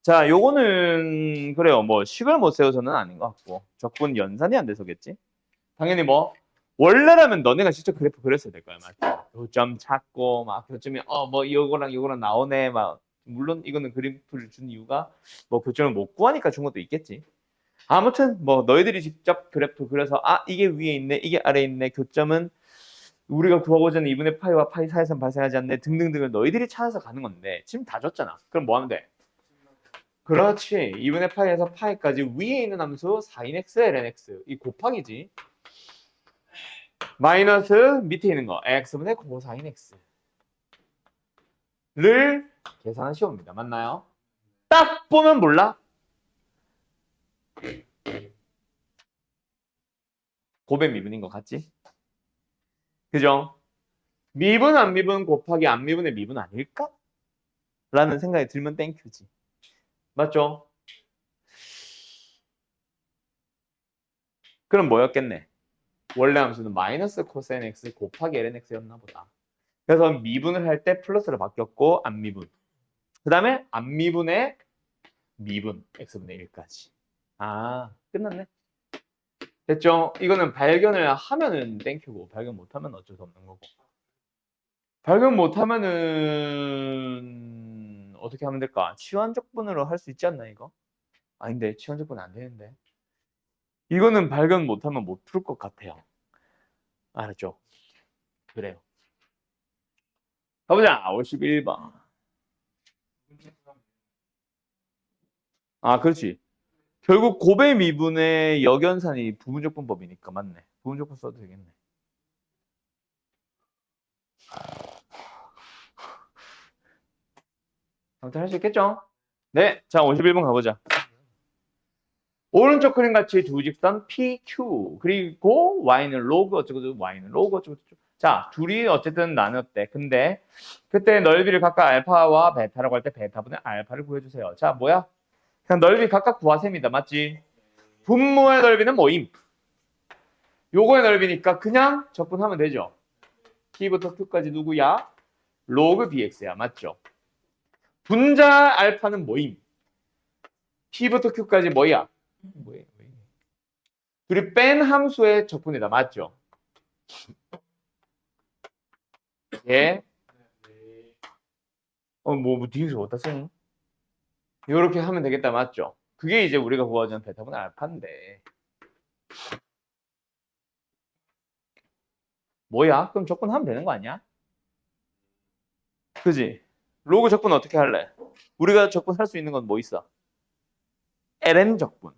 자, 요거는 그래요. 뭐 식을 못 세워서는 아닌 것 같고 적분 연산이 안 돼서겠지. 당연히 뭐 원래라면 너네가 직접 그래프 그렸어야 될 거야, 맞죠? 교점 찾고 막 교점이 뭐 요거랑 나오네 막. 물론 이거는 그래프를 준 이유가 뭐 교점을 못 구하니까 준 것도 있겠지. 아무튼 뭐 너희들이 직접 그래프 그려서 이게 위에 있네, 이게 아래에 있네, 교점은 우리가 구하고자 하는 2분의 파이와 파이 사이에서 발생하지 않네 등등등을 너희들이 찾아서 가는 건데 지금 다 줬잖아. 그럼 뭐 하면 돼? 그렇지. 2분의 파이에서 파이까지 위에 있는 함수 4인x, lnx 이 곱하기지. 마이너스 밑에 있는 거 x분의 코사인 x를 계산하시옵니다. 맞나요? 딱 보면 몰라? 곱의 미분인 것 같지? 그죠? 미분 안 미분 곱하기 안 미분의 미분 아닐까? 라는 생각이 들면 땡큐지. 맞죠? 그럼 뭐였겠네? 원래 함수는 마이너스 코사인 x 곱하기 lnx였나 보다. 그래서 미분을 할 때 플러스로 바뀌었고 안 미분. 그 다음에 안 미분의 미분 x분의 1까지. 끝났네. 됐죠? 이거는 발견을 하면은 땡큐고 발견 못하면 어쩔 수 없는 거고. 발견 못하면은 어떻게 하면 될까? 치환적분으로 할 수 있지 않나 이거? 아닌데 치환적분 안 되는데. 이거는 발견 못하면 못 풀 것 같아요. 알았죠? 그래요. 가보자. 51번. 그렇지. 결국 곱의 미분의 역연산이 부분적분법이니까 맞네. 부분적분 써도 되겠네. 아무튼 할 수 있겠죠? 네. 자, 51번 가보자. 오른쪽 그림 같이 두 직선 PQ 그리고 Y는 로그 어쩌고 Y는 로그 어쩌고 자, 둘이 어쨌든 나눴대. 근데 그때 넓이를 각각 알파와 베타라고 할 때 베타분의 알파를 구해주세요. 자, 뭐야? 그냥 넓이 각각 구하셈이다. 맞지? 분모의 넓이는 뭐임? 요거의 넓이니까 그냥 적분하면 되죠. P부터 Q까지 누구야? 로그 BX야. 맞죠? 분자 알파는 뭐임? P부터 Q까지 뭐야? 뭐예요? 둘이 뺀 함수의 적분이다. 맞죠? 예. 뭐 뒤에서 어디다 쓰니? 이렇게 하면 되겠다. 맞죠? 그게 이제 우리가 구하자는 베타분의 알파인데. 뭐야? 그럼 적분하면 되는 거 아니야? 그지? 로그 적분 어떻게 할래? 우리가 적분할 수 있는 건 뭐 있어? ln 적분.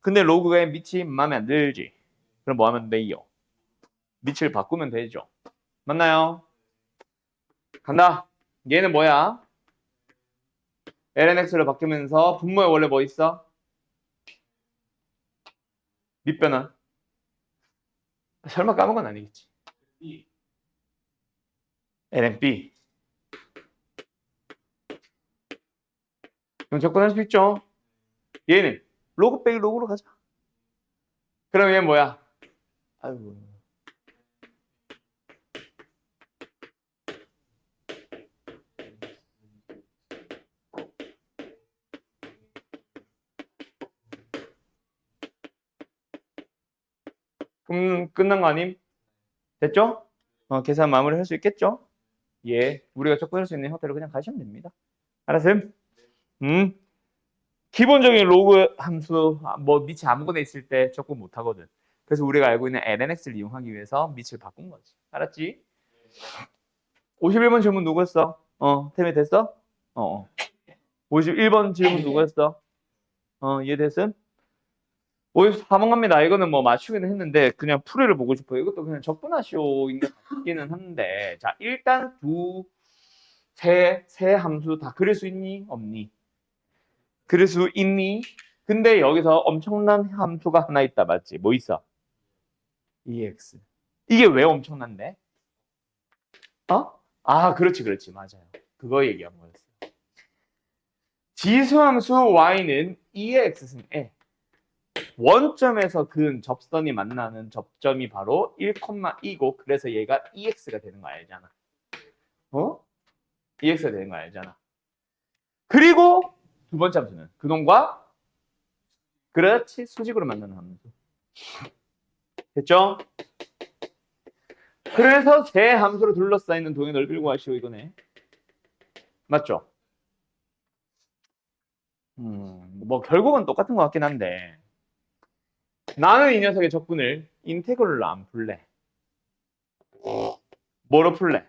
근데 로그의 밑이 마음에 안 들지? 그럼 뭐 하면 돼요? 밑을 바꾸면 되죠. 맞나요? 간다. 얘는 뭐야? lnx로 바뀌면서 분모에 원래 뭐 있어? 밑변환. 설마 까먹은 건 아니겠지? lnb. 그럼 접근할 수 있죠? 얘는 로그 빼기 로그로 가자. 그럼 얘는 뭐야? 아이고. 그럼 끝난 거 아님? 됐죠? 계산 마무리 할 수 있겠죠? 예. 우리가 접근할 수 있는 형태로 그냥 가시면 됩니다. 알았음? 기본적인 로그 함수, 뭐 밑이 아무거나 있을 때 접근 못 하거든. 그래서 우리가 알고 있는 lnx를 이용하기 위해서 밑을 바꾼 거지. 알았지? 51번 질문 누구였어? 태미 됐어? 51번 질문 누구였어? 이해됐음? 54번 갑니다. 이거는 뭐 맞추기는 했는데 그냥 풀이를 보고 싶어요. 이것도 그냥 적분하시오인 것 같기는 한데 자 일단 세 함수 다 그릴 수 있니? 없니? 그릴 수 있니? 근데 여기서 엄청난 함수가 하나 있다. 맞지? 뭐 있어? EX. 이게 왜 엄청난데? 그렇지. 맞아요. 그거 얘기한 거였어. 지수함수 y는 2의 x승에 원점에서 그은 접선이 만나는 접점이 바로 1,2고 그래서 얘가 EX가 되는 거 알잖아. EX가 되는 거 알잖아. 그리고 두 번째 함수는 근원과 그렇지 수직으로 만나는 함수. 됐죠? 그래서 제 함수로 둘러싸이는 동의 넓이를 구하시오 이거네. 맞죠? 뭐 결국은 똑같은 것 같긴 한데 나는 이 녀석의 적분을 인테그럴로 안 풀래. 뭐로 풀래?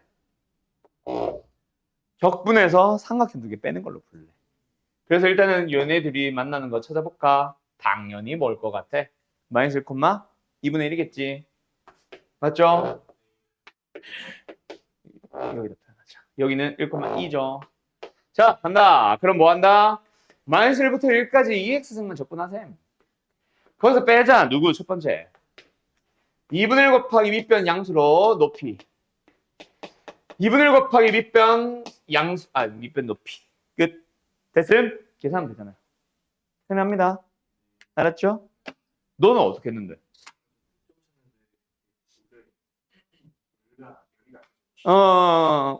적분에서 삼각형 두 개 빼는 걸로 풀래. 그래서 일단은 얘네들이 만나는 거 찾아볼까? 당연히 뭘 것 같아? 마이너스 1, 2분의 1이겠지. 맞죠? 여기다 표현하자. 여기는 1,2죠. 자, 간다. 그럼 뭐 한다? 마이너스 1부터 1까지 EX승만 적분하셈. 거기서 빼자. 누구? 첫 번째. 2분의 1 곱하기 밑변 양수로 높이. 2분의 1 곱하기 밑변 양수, 밑변 높이. 끝. 됐음? 계산하면 되잖아요. 편합니다. 알았죠? 너는 어떻게 했는데?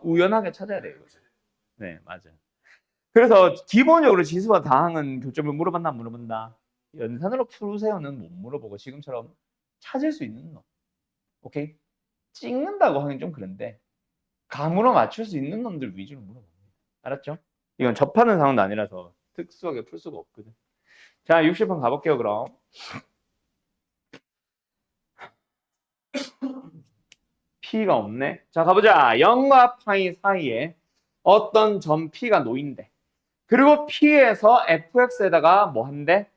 우연하게 찾아야 돼요. 네, 맞아요. 그래서 기본적으로 지수와 다항은 교점을 물어봤나 안 물어본다. 연산으로 푸세요는 못 물어보고 지금처럼 찾을 수 있는 놈. 오케이? 찍는다고 하긴 좀 그런데 감으로 맞출 수 있는 놈들 위주로 물어봅니다. 알았죠? 이건 접하는 상황도 아니라서 특수하게 풀 수가 없거든. 자, 60번 가볼게요, 그럼. P가 없네. 자, 가보자. 0과 파이 사이에 어떤 점 P가 놓인대. 그리고 P에서 fx에다가 뭐 한대?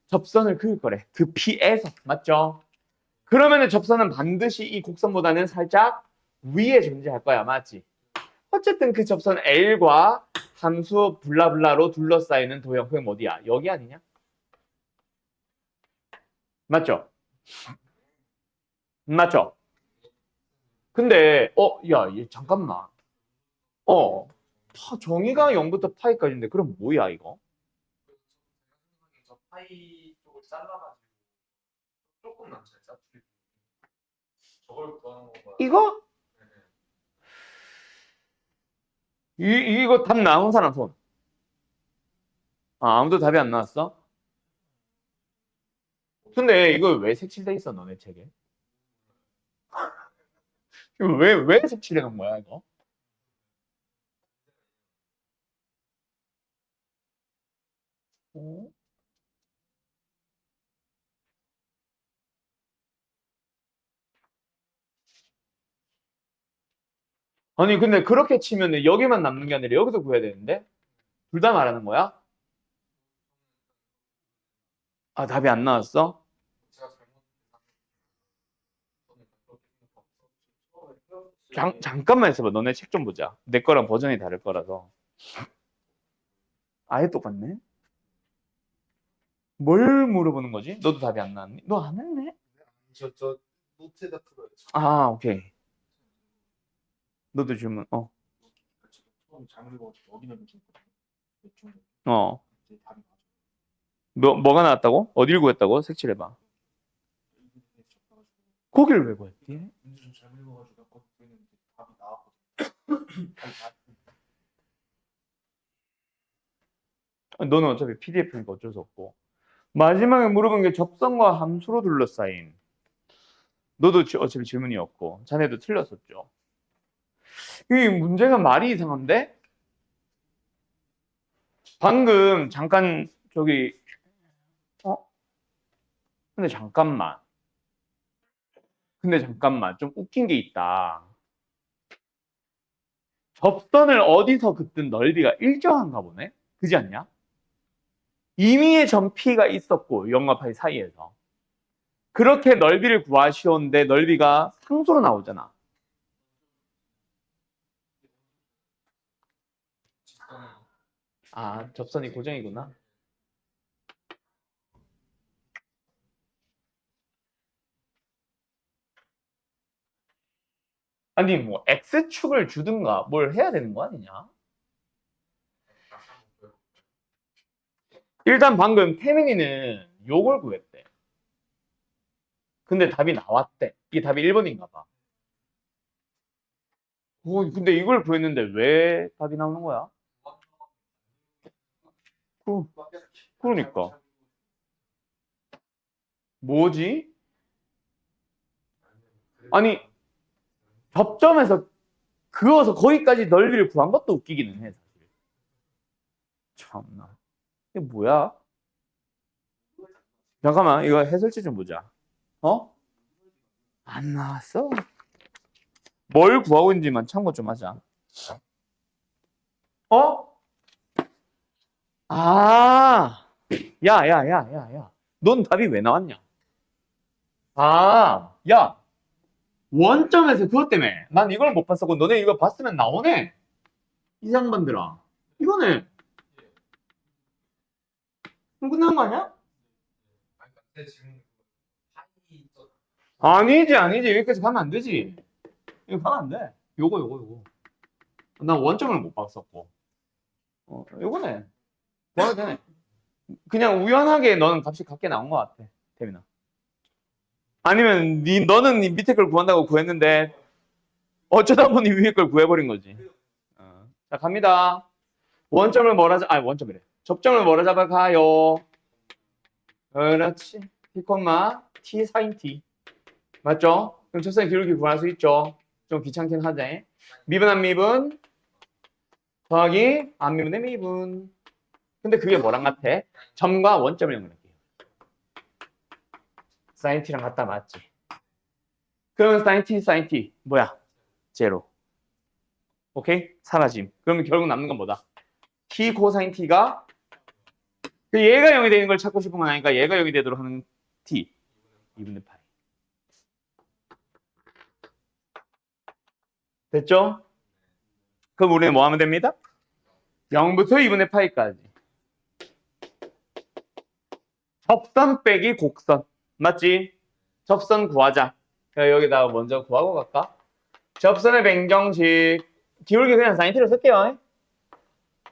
접선을 그을 거래. 그 P에서. 맞죠? 그러면은 접선은 반드시 이 곡선보다는 살짝 위에 존재할 거야. 맞지? 어쨌든 그 접선 L과 함수 블라블라로 둘러싸이는 도형표는 어디야? 여기 아니냐? 맞죠? 맞죠? 근데 야, 얘 잠깐만. 정의가 0부터 파이까지인데 그럼 뭐야 이거? 저 파이 쪽을 잘라가지고 조금 남잖아요. 짜투리. 저걸 구하는 거가. 이거? 이거 답 나온 사람 손. 아무도 답이 안 나왔어? 근데 이거 왜 색칠돼 있어 너네 책에? 이거 왜 색칠해 놓은 거야 이거? 어? 아니 근데 그렇게 치면 여기만 남는 게 아니라 여기도 구해야 되는데? 둘 다 말하는 거야? 답이 안 나왔어? 제가 잠깐만 있어봐. 너네 책 좀 보자. 내 거랑 버전이 다를 거라서. 아예 똑같네? 뭘 물어보는 거지? 너도 답이 안 나왔니? 너 안 했네? 저 노트에다 풀어요. 오케이. 너도 질문. 처음 잘못 읽어가지고 여기는 좀 어. 이제 답이 뭐가 나왔다고? 어딜 구했다고? 색칠해봐. 거기를 왜 구했지? 문제 좀 잘못 읽어가지고 아까 보이는 답이 나왔거든요. 너는 어차피 PDF니까 어쩔 수 없고. 마지막에 물어본 게 접선과 함수로 둘러싸인. 너도 어차피 질문이 없고. 자네도 틀렸었죠. 이 문제가 말이 이상한데? 방금 잠깐 근데 잠깐만. 좀 웃긴 게 있다. 접선을 어디서 긋든 넓이가 일정한가 보네? 그지 않냐? 임의의 점 P가 있었고 0과 파이 사이에서 그렇게 넓이를 구하시오는데 넓이가 상수로 나오잖아. 접선이 고정이구나. 아니 뭐 X축을 주든가 뭘 해야 되는 거 아니냐? 일단 방금 태민이는 요걸 구했대. 근데 답이 나왔대. 이게 답이 1번인가 봐. 근데 이걸 구했는데 왜 답이 나오는 거야? 그러니까. 뭐지? 아니, 접점에서 그어서 거기까지 넓이를 구한 것도 웃기기는 해, 사실. 참나. 이게 뭐야? 잠깐만, 이거 해설지 좀 보자. 어? 안 나왔어? 뭘 구하고 있는지만 참고 좀 하자. 어? 아, 야. 넌 답이 왜 나왔냐? 아, 야. 원점에서 그것 때문에. 난 이걸 못 봤었고, 너네 이거 봤으면 나오네? 이상반들아. 이거네. 그럼 끝난 거 아니야? 근데 지금 파이 아니지. 여기까지 가면 안 되지. 이거 가면 안 돼. 요거. 난 원점을 못 봤었고. 요거네. 뭐가 되네. 그냥 우연하게 너는 값이 같게 나온 것 같아, 태민아. 아니면 너는 네 밑에 걸 구한다고 구했는데 어쩌다 보니 위에 걸 구해버린 거지. 자, 갑니다. 원점을 원점이래. 접점을 뭐라 잡아가요? 그렇지. t, t sin t. 맞죠? 그럼 접선의 기울기 구할 수 있죠. 좀 귀찮긴 하지. 미분 안 미분 더하기 안 미분의 미분. 근데 그게 뭐랑 같아? 점과 원점을 연결할게요. sin t랑 같다 맞지? 그러면 sin t 뭐야? 제로. 오케이? 사라짐. 그러면 결국 남는 건 뭐다? t 코사인 t가 얘가 0이 되는 걸 찾고 싶은 건 아니니까 얘가 0이 되도록 하는 t 2분의 파이. 됐죠? 그럼 우리는 뭐 하면 됩니다? 0부터 2분의 파이까지. 접선 빼기 곡선. 맞지? 접선 구하자. 여기다가 먼저 구하고 갈까? 접선의 변경식. 기울기 그냥 사인티로 쓸게요.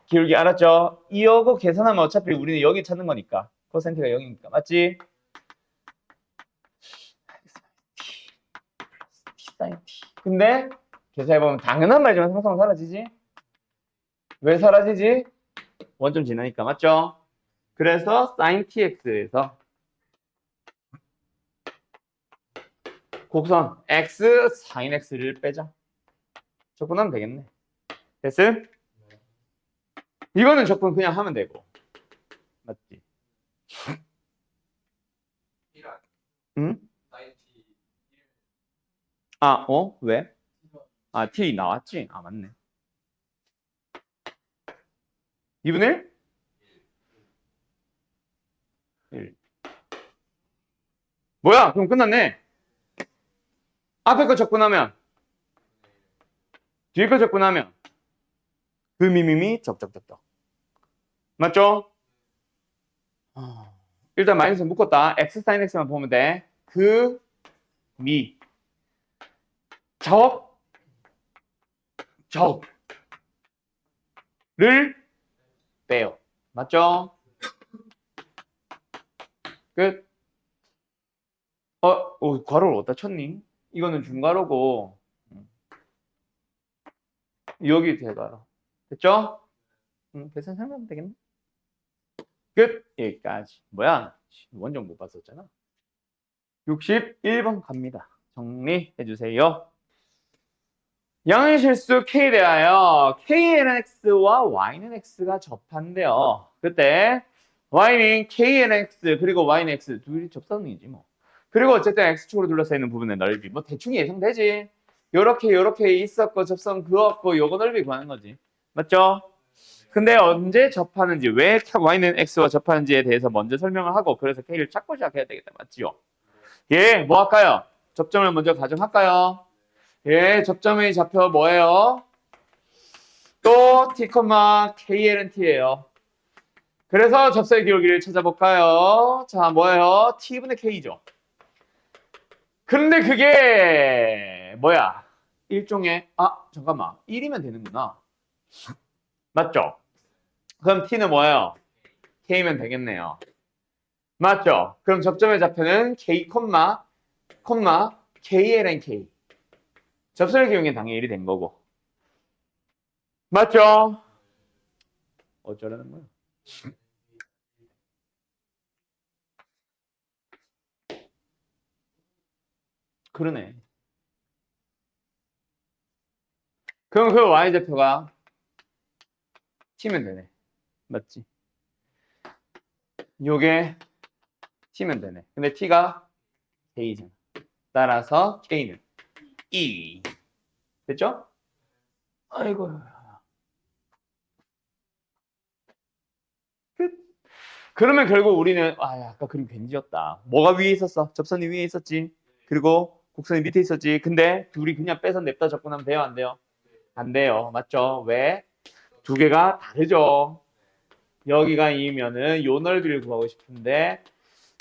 기울기 알았죠? 이어고 계산하면 어차피 우리는 여기 찾는 거니까. 코사인티가 0이니까. 맞지? 근데 계산해보면 당연한 말이지만 상상은 사라지지? 왜 사라지지? 원점 지나니까. 맞죠? 그래서 sin tx에서 곡선 x sin x를 빼자. 적분하면 되겠네. 됐음? 이거는 적분 그냥 하면 되고. 맞지? 응? 아, 왜? 아, t 나왔지? 아, 맞네. 2분의 1? 뭐야? 그럼 끝났네. 앞에 거 적분하면 뒤에 거 적분하면 그 미미미 적적적적. 맞죠? 일단 마이너스 묶었다. x sin x만 보면 돼. 그 미. 적을 빼요. 맞죠? 끝. 괄호를 어디다 쳤니? 이거는 중괄호고 여기 대괄호. 됐죠? 계산 생각하면 되겠네. 끝. 여기까지. 뭐야? 원정 못 봤었잖아. 61번 갑니다. 정리해 주세요. 양의실수 K에 대하여 K는 X와 Y는 X가 접한대요. 그때 Y는 K는 X 그리고 Y는 X 둘이 접선이지 뭐. 그리고 어쨌든 X축으로 둘러싸여 있는 부분의 넓이 뭐 대충 예상되지. 요렇게 있었고 접선 그었고 요거 넓이 구하는 거지. 맞죠? 근데 언제 접하는지 왜 Y는 X와 접하는지에 대해서 먼저 설명을 하고 그래서 K를 찾고 시작해야 되겠다. 맞지요? 예, 뭐 할까요? 접점을 먼저 가정할까요? 예, 접점의 좌표 뭐예요? 또 T, KL은 T예요. 그래서 접사의 기울기를 찾아볼까요? 자, 뭐예요? T분의 K죠. 근데 그게 뭐야? 일종의 잠깐만. 1이면 되는구나. 맞죠? 그럼 T는 뭐예요? K면 되겠네요. 맞죠? 그럼 접점의 좌표는 K, KLN K. 접선의 기울기는 당연히 1이 된 거고. 맞죠? 어쩌라는 거야? 그러네. 그럼 그 y좌표가 t면 되네. 맞지? 요게 t면 되네. 근데 t가 k잖아. 따라서 k는 2. 됐죠? 아이고. 끝. 그러면 결국 우리는 아까 그림 괜히 지었다. 뭐가 위에 있었어? 접선이 위에 있었지. 그리고 곡선이 밑에 있었지. 근데 둘이 그냥 빼서 냅다 접근하면 돼요? 안 돼요? 안 돼요. 맞죠? 왜? 두 개가 다르죠. 여기가 2면은 요 넓이를 구하고 싶은데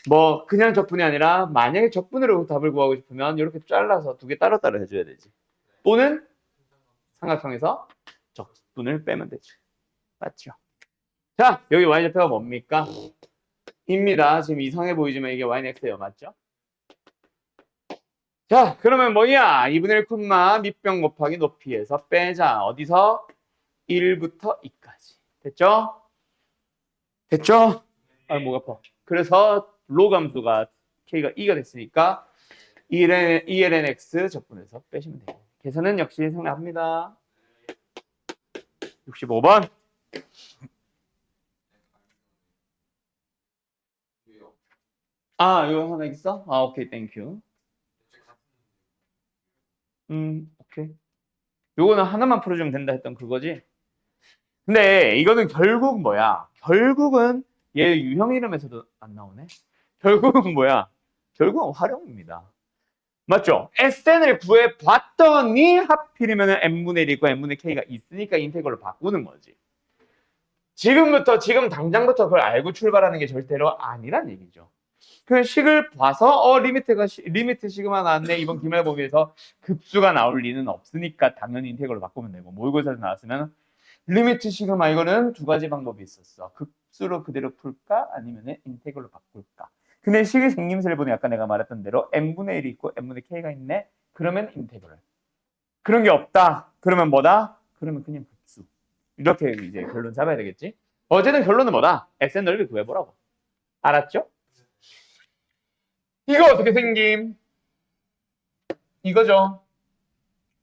뭐 그냥 적분이 아니라 만약에 적분으로 답을 구하고 싶으면 이렇게 잘라서 두 개 따로따로 해줘야 되지. 또는 삼각형에서 적분을 빼면 되지. 맞죠? 자, 여기 y좌표가 뭡니까? 입니다. 지금 이상해 보이지만 이게 y는 x예요. 맞죠? 자, 그러면 뭐야? 2분의 1 콤마 밑변 곱하기 높이에서 빼자. 어디서? 1부터 2까지. 됐죠? 됐죠? 아, 목 아파. 그래서 로 함수가 k가 2가 됐으니까 ELNX 적분해서 빼시면 돼요. 계산은 역시 생략합니다. 65번. 아, 이거 하나 있어? 아, 오케이, 땡큐. 오케이. 요거는 하나만 풀어주면 된다 했던 그거지? 근데 이거는 결국 뭐야? 결국은 얘 유형 이름에서도 안 나오네? 결국은 뭐야? 결국은 활용입니다. 맞죠? SN을 구해봤더니 하필이면 n분의 1 있고 n분의 k가 있으니까 인테그럴로 바꾸는 거지. 지금부터 지금 당장부터 그걸 알고 출발하는 게 절대로 아니란 얘기죠. 그 식을 봐서 리미트 시그마 나왔네 이번 기말고비에서 급수가 나올 리는 없으니까 당연히 인테그럴로 바꾸면 되고 모의고사에서 나왔으면 리미트 시그마 이거는 두 가지 방법이 있었어. 급수로 그대로 풀까 아니면 인테그럴로 바꿀까. 근데 식의 생김새를 보니 아까 내가 말했던 대로 n분의 1이 있고 n분의 k가 있네. 그러면 인테그럴. 그런 게 없다. 그러면 뭐다? 그러면 그냥 급수. 이렇게 이제 결론 잡아야 되겠지. 어쨌든 결론은 뭐다? SN 넓이 구해보라고. 알았죠? 이거 어떻게 생김? 이거죠.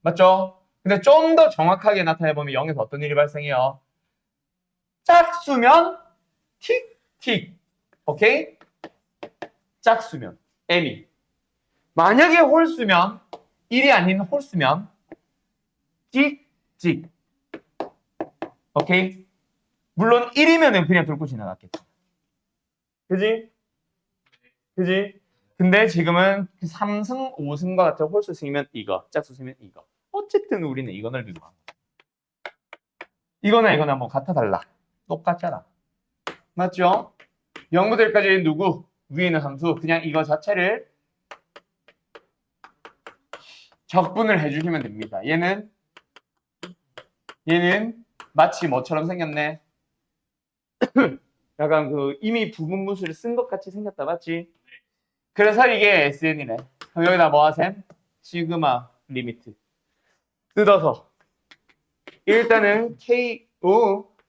맞죠? 근데 좀 더 정확하게 나타내보면 0에서 어떤 일이 발생해요? 짝수면 틱틱. 오케이? 짝수면 m이. 만약에 홀수면 1이 아닌 홀수면 찍찍. 오케이? 물론 1이면은 그냥 돌고 지나갔겠지. 그지? 그지? 근데 지금은 3승, 5승과 같은 홀수 승이면 이거, 짝수 승이면 이거. 어쨌든 우리는 이거를 들고 간 거야. 이거나 뭐 같아 달라. 똑같잖아. 맞죠? 0부터 1까지 누구? 위에 있는 함수. 그냥 이거 자체를 적분을 해주시면 됩니다. 얘는 마치 뭐처럼 생겼네. 약간 그 이미 부분분수를 쓴 것 같이 생겼다. 맞지? 그래서 이게 SN이네. 그럼 여기다 뭐 하셈? 시그마 리미트. 뜯어서. 일단은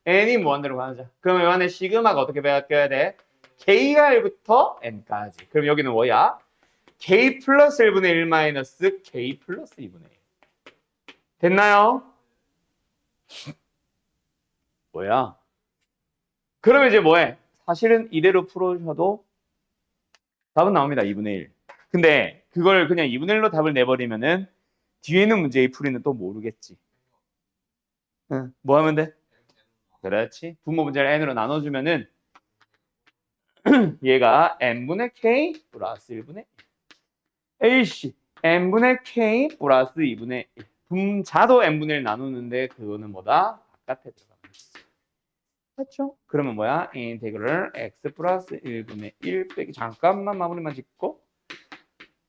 n이 무한대로 가자. 그러면 이 안에 시그마가 어떻게 바뀌어야 돼? k가 1부터 n까지. 그럼 여기는 뭐야? k 플러스 1분의 1 마이너스 k 플러스 2분의 1. 됐나요? 뭐야? 그러면 이제 뭐해? 사실은 이대로 풀어주셔도 답은 나옵니다. 2분의 1. 근데 그걸 그냥 2분의 1로 답을 내버리면은 뒤에 있는 문제의 풀이는 또 모르겠지. 응. 뭐 하면 돼? 그렇지. 분모 분자를 n으로 나눠주면은 얘가 n분의 k 플러스 1분의 1. a씨 n분의 k 플러스 2분의 1. 분자도 n분의 1 나누는데 그거는 뭐다? 바깥에 들어갑니다. 맞죠? 그러면 뭐야? 인테그럴 x 플러스 1분의 1 빼기 잠깐만 마무리만 짓고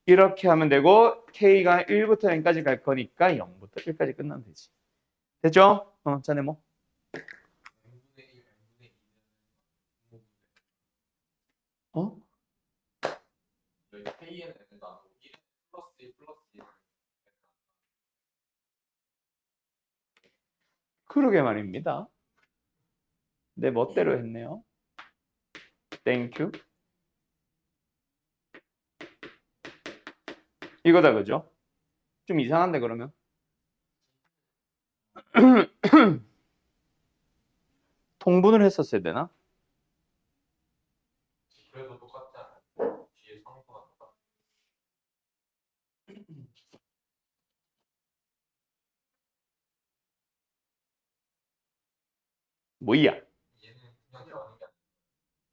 이렇게 하면 되고 k가 1부터 n까지 갈 거니까 0부터 1까지 끝나면 되지. 됐죠? 자네 뭐? 어? 그러게 말입니다. 내 멋대로 했네요. 땡큐. 이거다, 그죠? 좀 이상한데, 그러면? 통분을 했었어야 되나? 그래도 똑같지 않아요? 뒤에 상수가 똑같아. 뭐야? 얘는 그냥 들어가는 게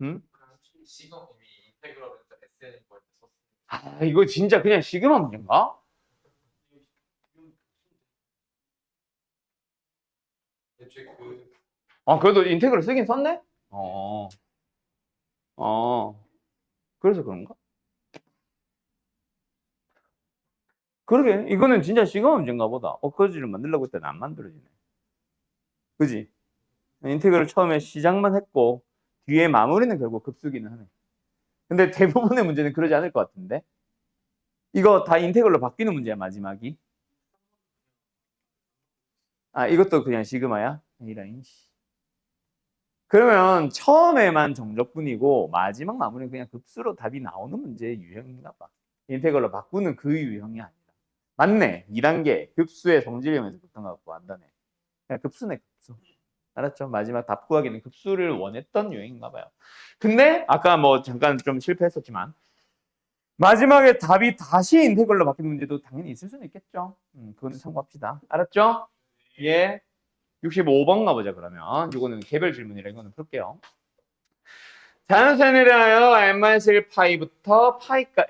응? 아니라 시간 이미 인테그럴에서 SN 볼때 썼으니까. 아, 이거 진짜 그냥 시그마 문제인가? 애초에 그 아, 그래도 인테그럴 쓰긴 썼네? 어, 그래서 그런가? 그러게, 이거는 진짜 시그마 문제인가 보다. 어커지를 만들려고 했더니 안 만들어지네. 그지? 인테그럴 처음에 시작만 했고, 뒤에 마무리는 결국 급수기는 하네. 근데 대부분의 문제는 그러지 않을 것 같은데? 이거 다 인테그럴로 바뀌는 문제야, 마지막이. 아, 이것도 그냥 시그마야? 이라인. 그러면 처음에만 정적분이고 마지막 마무리는 그냥 급수로 답이 나오는 문제의 유형인가 봐. 인테그럴로 바꾸는 그 유형이 아니라. 맞네. 2단계 급수의 성질이면서 붙은 것 같고 안다네. 그냥 급수네, 급수. 알았죠? 마지막 답 구하기는 급수를 원했던 유형인가 봐요. 근데 아까 뭐 잠깐 좀 실패했었지만 마지막에 답이 다시 인테그럴로 바뀌는 문제도 당연히 있을 수는 있겠죠. 그거는 참고합시다. 알았죠? 예. 65번 가보자, 그러면. 이거는 개별 질문이라 이거는 풀게요. 자연수에 대하여 n-1파이부터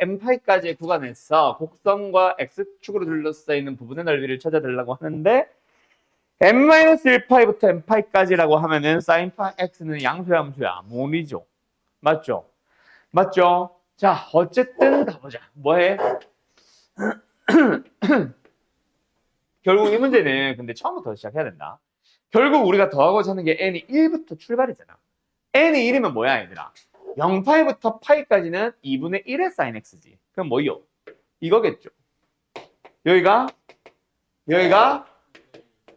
n파이까지의 구간에서 곡선과 x축으로 둘러싸이는 부분의 넓이를 찾아달라고 하는데 n-1파이부터 n파이까지라고 하면은 sin파 x는 양수야 함수야? 모니죠. 맞죠? 맞죠? 자, 어쨌든 가보자. 뭐해? 결국 이 문제는 근데 처음부터 시작해야 된다. 결국 우리가 더하고자 하는 게 n이 1부터 출발이잖아. n이 1이면 뭐야, 얘들아? 0파이부터 파이까지는 2분의 1의 sin x지. 그럼 뭐요? 이거겠죠. 여기가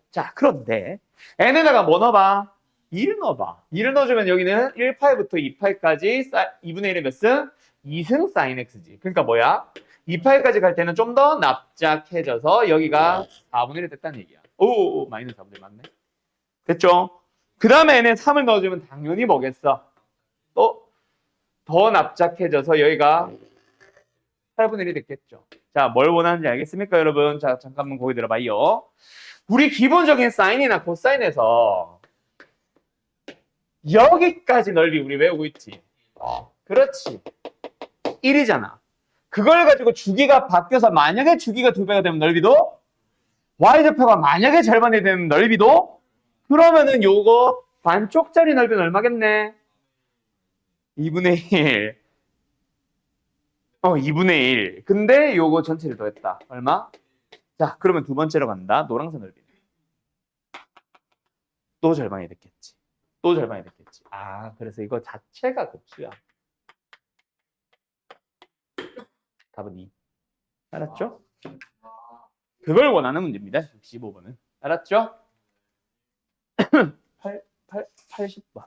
자, 그런데 n에다가 뭐 넣어봐? 2를 넣어봐. 2를 넣어주면 여기는 1파이부터 2파이까지 2분의 1의 몇 승? 2승 sin x지. 그러니까 뭐야? 2파이까지 갈 때는 좀 더 납작해져서 여기가 4분의 1이 됐다는 얘기야. 오, 마이너스 4분의 1 맞네. 됐죠? 그 다음에 n에 3을 넣어주면 당연히 뭐겠어? 또 더 납작해져서 여기가 8분의 1이 됐겠죠. 자, 뭘 원하는지 알겠습니까, 여러분? 자, 잠깐만 거기 들어봐요. 우리 기본적인 사인이나 코사인에서 여기까지 넓이 우리 외우고 있지. 그렇지. 1이잖아. 그걸 가지고 주기가 바뀌어서 만약에 주기가 2배가 되면 넓이도 y좌표가 만약에 절반이 되는 넓이도 그러면은 요거 반쪽짜리 넓이는 얼마겠네? 2분의 1. 2분의 1. 근데 요거 전체를 더했다. 얼마? 자, 그러면 두 번째로 간다. 노란색 넓이. 또 절반이 됐겠지. 또 절반이 됐겠지. 아, 그래서 이거 자체가 급수야. 답은 2. 알았죠? 그걸 원하는 문제입니다. 65번은. 알았죠? 80번.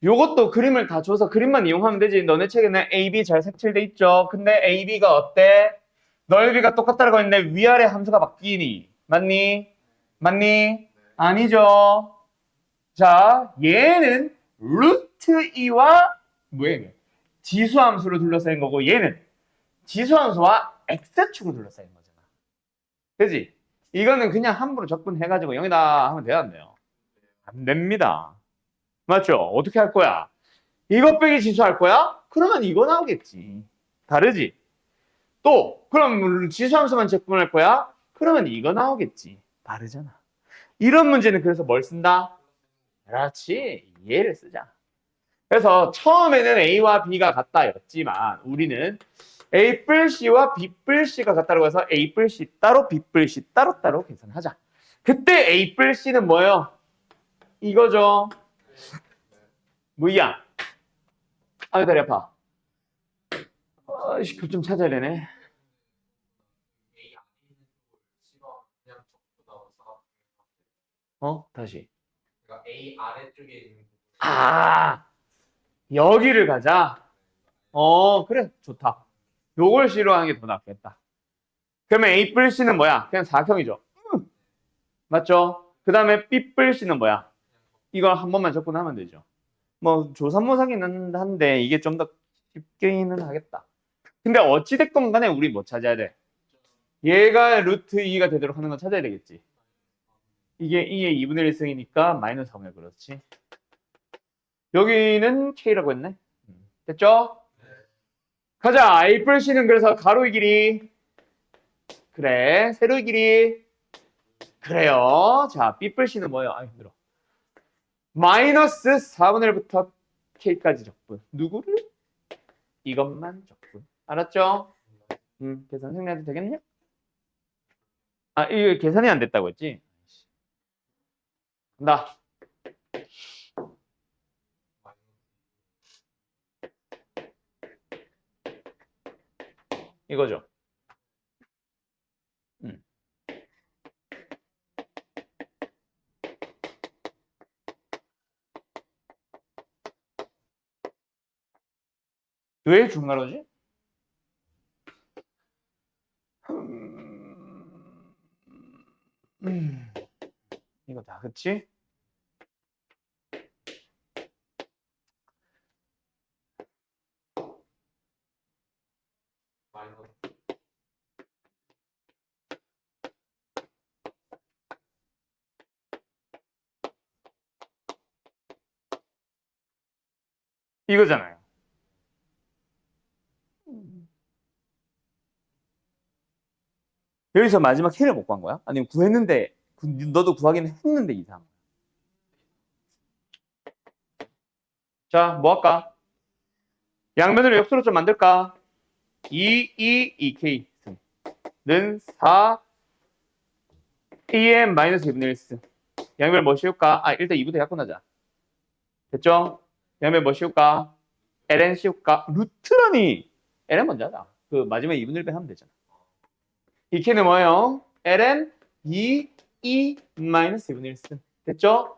요것도 그림을 다 줘서 그림만 이용하면 되지. 너네 책에는 A, B 잘 색칠돼 있죠? 근데 A, B가 어때? 넓이가 똑같다고 했는데 위아래 함수가 바뀌니? 맞니? 맞니? 아니죠. 자, 얘는 루트 2와 뭐야 이게? 지수함수로 둘러싸인 거고 얘는 지수함수와 x축으로 둘러싸인 거잖아. 그지? 이거는 그냥 함부로 적분해가지고 여기다 하면 돼야 안 돼요? 안 됩니다. 맞죠? 어떻게 할 거야? 이것 빼기 지수 할 거야? 그러면 이거 나오겠지. 다르지? 또 그럼 지수함수만 적분할 거야? 그러면 이거 나오겠지. 다르잖아. 이런 문제는 그래서 뭘 쓴다? 그렇지. 얘를 쓰자. 그래서 처음에는 A와 B가 같다였지만 우리는 A+C와 B+C가 같다고 해서 A+C 따로 B+C 따로 계산하자. 그때 A+C는 뭐예요? 이거죠. 뭐야? 아유 다리 아파. 그 좀 찾아야 되네. A 안에 있는 쪽을 C가 그냥 적고 나와서 다시. 그러니까 A 아래쪽에 있는 부분 아, 여기를 가자. 그래. 좋다. 요걸 C로 하는 게 더 낫겠다. 그러면 A 뿔 C는 뭐야? 그냥 사각형이죠. 맞죠? 그 다음에 B 뿔 C는 뭐야? 이걸 한 번만 접근하면 되죠. 뭐 조삼모사기는 한데 이게 좀 더 쉽게는 하겠다. 근데 어찌됐건 간에 우리 뭐 찾아야 돼? 얘가 루트 2가 되도록 하는 건 찾아야 되겠지. 이게 2의 2분의 1승이니까 마이너스 3을 그렇지. 여기는 K라고 했네. 됐죠? 가자. A 뿔 C는 그래서 가로의 길이. 그래. 세로의 길이. 그래요. 자, B 뿔 C는 뭐예요? 아, 힘들어. 마이너스 4분의 1부터 K까지 적분. 누구를? 이것만 적분. 알았죠? 계산 생략해도 되겠냐? 아, 이거 계산이 안 됐다고 했지? 간다. 이거죠. 왜 중괄호지? 이거다, 그치? 이거잖아요. 여기서 마지막 K를 못 구한 거야? 아니면 구했는데, 너도 구하기는 했는데 이상. 자, 뭐 할까? 양면으로 역수로 좀 만들까? 2K는 4 EM 마이너스 2분의 1승. 양면 뭐 씌울까? 아, 일단 2부터 약분하자. 됐죠? 양면 뭐 씌울까? ln 씌울까? 루트라니! ln 먼저 하자. 그 마지막에 2분의 1배 하면 되잖아. 이 K는 뭐예요? ln 2E 마이너스 2분의 1승. 됐죠?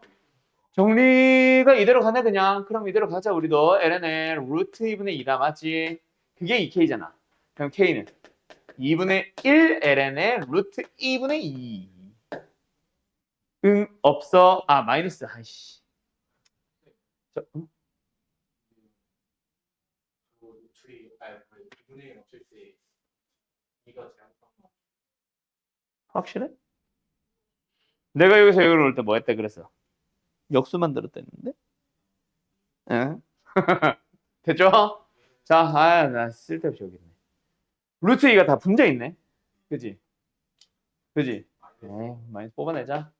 정리가 이대로 가네 그냥. 그럼 이대로 가자 우리도. ln의 루트 2분의 2다 맞지? 그게 2K잖아. 그럼 K는 2분의 1 ln의 루트 2분의 2. 응 없어. 아 마이너스. 아이씨. 응? 루트리 아 2분의 1 없을 때 이거 제가 확실해? 내가 여기서 여기로 올 때 뭐 했대 그랬어? 역수 만들었다 했는데? 응? 됐죠? 자, 아, 나 쓸데없이 여기 있네. 루트 2가 다 분자 있네. 그지? 그지? 많이 뽑아내자.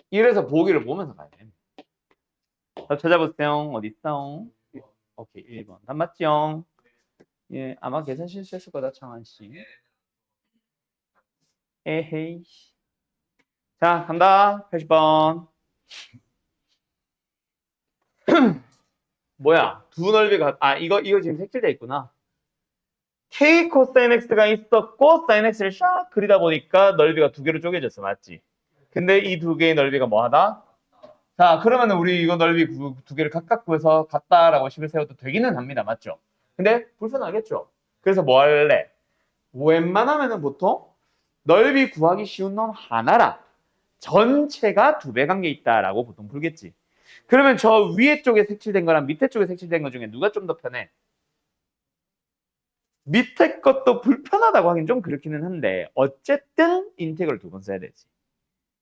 이래서 보기를 보면서 가야 돼. 자, 찾아보세요. 어디 있어? 오케이, 1번. 답 맞죠? 예, 아마 계산 실수했을 거다, 창환 씨. 에헤이. 자, 간다. 80번. 뭐야? 두 넓이가, 이거 지금 색칠돼 있구나. K 코사인 X가 있었고, 사인 X를 샥 그리다 보니까 넓이가 두 개로 쪼개졌어. 맞지? 근데 이 두 개의 넓이가 뭐하다? 자, 그러면 우리 이거 넓이 두 개를 각각 구해서 같다라고 식을 세워도 되기는 합니다. 맞죠? 근데 불편하겠죠? 그래서 뭐 할래? 웬만하면은 보통 넓이 구하기 쉬운 놈 하나라 전체가 두 배 관계 있다라고 보통 풀겠지. 그러면 저 위에 쪽에 색칠된 거랑 밑에 쪽에 색칠된 거 중에 누가 좀 더 편해? 밑에 것도 불편하다고 하긴 좀 그렇기는 한데 어쨌든 인테그럴 두 번 써야 되지.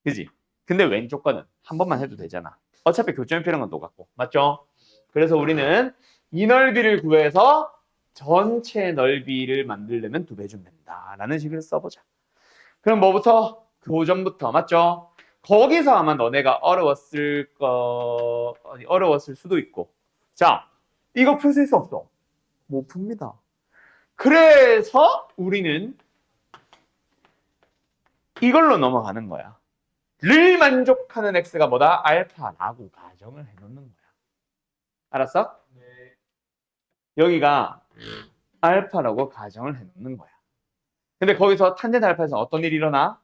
그지? 근데 왼쪽 거는 한 번만 해도 되잖아. 어차피 교점이 필요한 건 똑같고. 맞죠? 그래서 우리는 이 넓이를 구해서 전체 넓이를 만들려면 두 배 주면 된다라는 식으로 써보자. 그럼 뭐부터? 교점부터. 맞죠? 거기서 아마 너네가 어려웠을 수도 있고. 자, 이거 풀 수 없어. 못 풉니다. 그래서 우리는 이걸로 넘어가는 거야. 를 만족하는 x가 뭐다? 알파라고 가정을 해놓는 거야. 알았어? 네. 여기가 알파라고 가정을 해놓는 거야. 근데 거기서 탄젠트 알파에서 어떤 일이 일어나?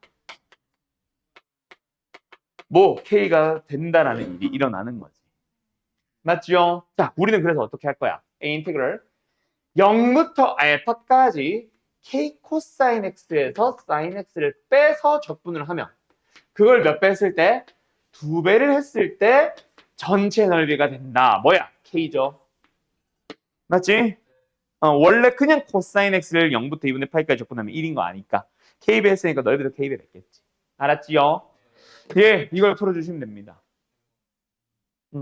뭐 k가 된다라는 일이 일어나는 거지. 맞죠? 자, 우리는 그래서 어떻게 할 거야? A 인테그럴 0부터 알파까지 k 코사인 x에서 사인 x를 빼서 적분을 하면 그걸 몇 배 했을 때? 2배를 했을 때 전체 넓이가 된다. 뭐야? k죠. 맞지? 원래 그냥 코사인 x를 0부터 2분의 파이까지 적분하면 1인 거 아니까 k배 했으니까 넓이도 k배 됐겠지. 알았지요? 예, 이걸 풀어주시면 됩니다.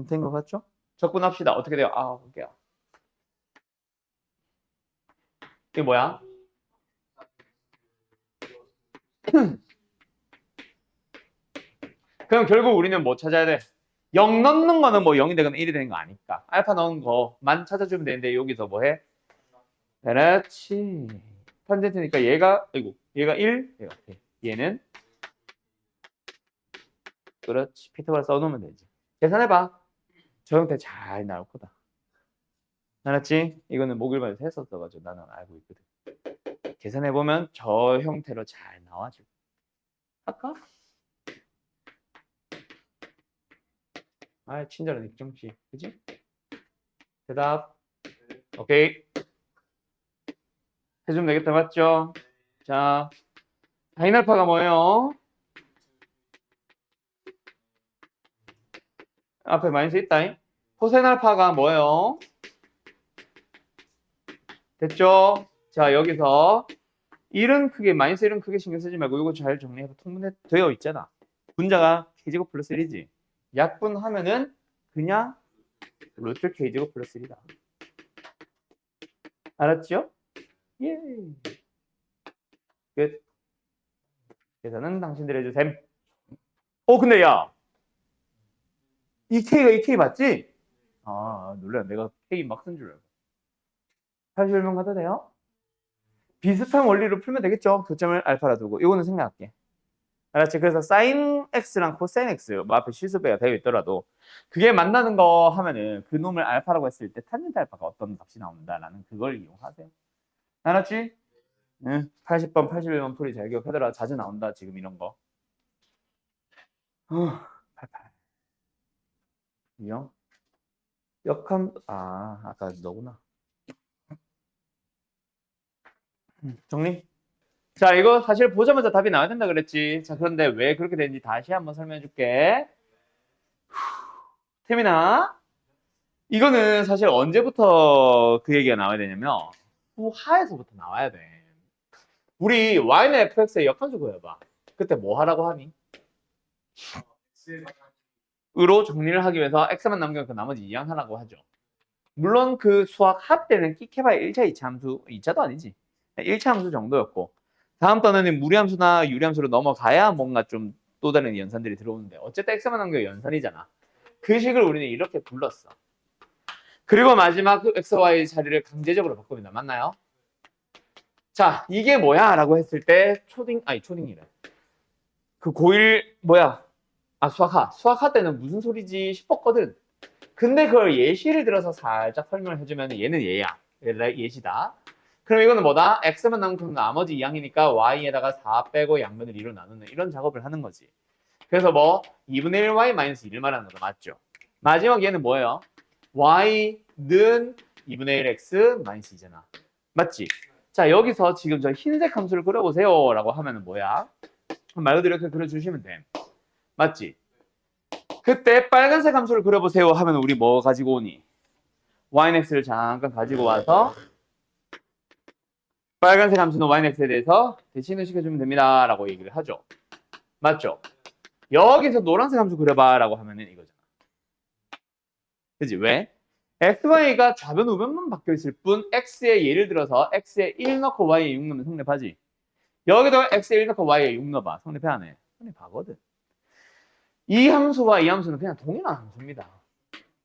된 거 같죠? 적분합시다. 어떻게 돼요? 볼게요. 이게 뭐야? 그럼 결국 우리는 뭐 찾아야 돼? 0 넣는 거는 뭐 0이 되거나 1이 되는 거 아니까 알파 넣은 거만 찾아주면 되는데 여기서 뭐 해? 그렇지. 탄젠트니까 얘가 1, 얘가 1. 얘는 그렇지. 피타고라 써놓으면 되지. 계산해봐. 저 형태 잘 나올 거다. 알았지? 이거는 목요일반에서 했었어가지고 나는 알고 있거든. 계산해보면 저 형태로 잘 나와줘. 할까? 친절한 입정씨. 그지? 대답. 오케이. 해주면 되겠다. 맞죠? 자, 사인 알파가 뭐예요? 앞에 마이너스 있다. 코사인 알파가 뭐예요? 됐죠? 자, 여기서 1은 크게, 마이너스 1은 크게 신경 쓰지 말고 이거 잘 정리해서 통분해 되어 있잖아. 분자가 k제곱 플러스 1이지. 약분하면은 그냥 루트 k제곱 플러스 1이다. 알았죠? 예. 끝. 계산은 당신들 해주셈. 근데 야, 이 k가 이 k 맞지? 놀래. 내가 k 막 쓴 줄 알고. 다시 설명 가도 돼요? 비슷한 원리로 풀면 되겠죠? 교점을 알파라 두고. 이거는 생략할게. 알았지? 그래서 사인 x랑 코사인 x 뭐 앞에 실수배가 되어 있더라도 그게 만나는 거 하면은 그 놈을 알파라고 했을 때 탄젠트 알파가 어떤 값이 나온다라는 그걸 이용하세요. 알았지? 응. 80번, 81번 풀이 잘 기억하더라. 자주 나온다. 지금 이런 거. 88. 이형. 역함. 아까 너구나. 정리? 자, 이거 사실 보자마자 답이 나와야 된다 그랬지. 자, 그런데 왜 그렇게 되는지 다시 한번 설명해 줄게. 태민아, 이거는 사실 언제부터 그 얘기가 나와야 되냐면 후하에서부터 나와야 돼. 우리 y는 fx의 역함수 구해봐. 그때 뭐 하라고 하니? 으로 정리를 하기 위해서 x만 남기면 그 나머지 이항하라고 하죠. 물론 그 수학 합 때는 끽해봐야 1차, 2차 함수, 2차도 아니지. 1차 함수 정도였고 다음 단어는 무리함수나 유리함수로 넘어가야 뭔가 좀 또 다른 연산들이 들어오는데 어쨌든 x만 남겨 연산이잖아. 그 식을 우리는 이렇게 불렀어. 그리고 마지막 그 x, y 자리를 강제적으로 바꿉니다. 맞나요? 자, 이게 뭐야? 라고 했을 때 초딩이래. 그 고1 뭐야? 수학하 때는 무슨 소리지 싶었거든. 근데 그걸 예시를 들어서 살짝 설명을 해주면 얘는 얘야. 예시다. 그럼 이거는 뭐다? x만 남으면 그럼 나머지 2항이니까 y에다가 4 빼고 양변을 2로 나누는 이런 작업을 하는 거지. 그래서 뭐 2분의 1y 마이너스 1을 말하는 거다. 맞죠? 마지막 얘는 뭐예요? y는 2분의 1x 마이너스 2잖아. 맞지? 자, 여기서 지금 저 흰색 함수를 그려보세요 라고 하면은 뭐야? 말 그대로 이렇게 그려주시면 돼. 맞지? 그때 빨간색 함수를 그려보세요 하면 우리 뭐 가지고 오니? yx를 잠깐 가지고 와서 빨간색 함수는 yx에 대해서 대신을 시켜주면 됩니다 라고 얘기를 하죠. 맞죠? 여기서 노란색 함수 그려봐 라고 하면은 이거잖아. 그치? 왜? xy가 좌변 우변만 바뀌어 있을 뿐 x에 예를 들어서 x에 1 넣고 y에 6 넣으면 성립하지. 여기도 x에 1 넣고 y에 6 넣어봐. 성립해 안 해? 성립하거든. 이 함수와 이 함수는 그냥 동일한 함수입니다.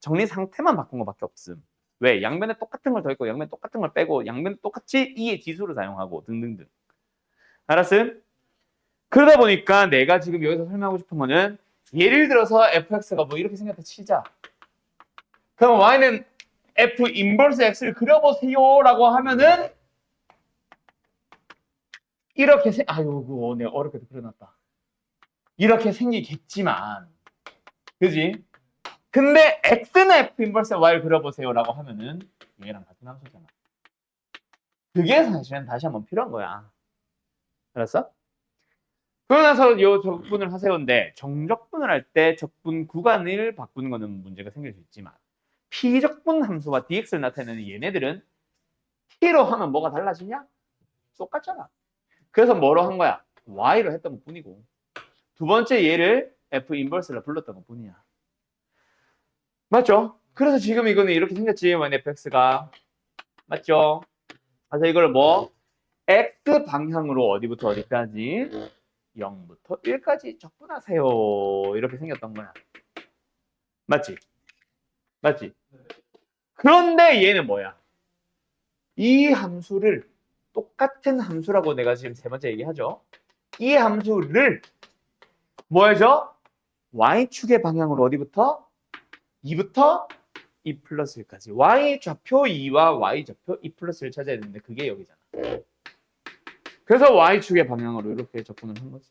정리 상태만 바꾼 것밖에 없음. 왜? 양변에 똑같은 걸 더했고 양변에 똑같은 걸 빼고 양변에 똑같이 2의 지수를 사용하고 등등등. 알았음? 그러다 보니까 내가 지금 여기서 설명하고 싶은 거는 예를 들어서 fx가 뭐 이렇게 생겼다 치자. 그럼 y는 f 인버스 x를 그려보세요 라고 하면은 이렇게 아이고 내가 어렵게도 그려놨다. 이렇게 생기겠지만 그지? 근데 x는 f 인버스 y를 그려보세요 라고 하면은 얘랑 같은 함수잖아. 그게 사실은 다시 한번 필요한 거야. 알았어? 그러고 나서 요 적분을 하세요인데 정적분을 할 때 적분 구간을 바꾸는 거는 문제가 생길 수 있지만 피적분 함수와 dx를 나타내는 얘네들은 t로 하면 뭐가 달라지냐? 똑같잖아. 그래서 뭐로 한 거야? y로 했던 것 뿐이고 두 번째 얘를 f 인버스로 불렀던 것 뿐이야. 맞죠? 그래서 지금 이거는 이렇게 생겼지. fx가 맞죠? 그래서 이걸 뭐 x 방향으로 어디부터 어디까지 0부터 1까지 적분하세요. 이렇게 생겼던 거야. 맞지? 맞지? 그런데 얘는 뭐야? 이 함수를 똑같은 함수라고 내가 지금 세 번째 얘기하죠. 이 함수를 뭐 해줘? y축의 방향으로 어디부터? 2부터 2 플러스 1까지. y좌표 2와 y좌표 2 플러스 1 찾아야 되는데 그게 여기잖아. 그래서 y축의 방향으로 이렇게 접근을 한 거지.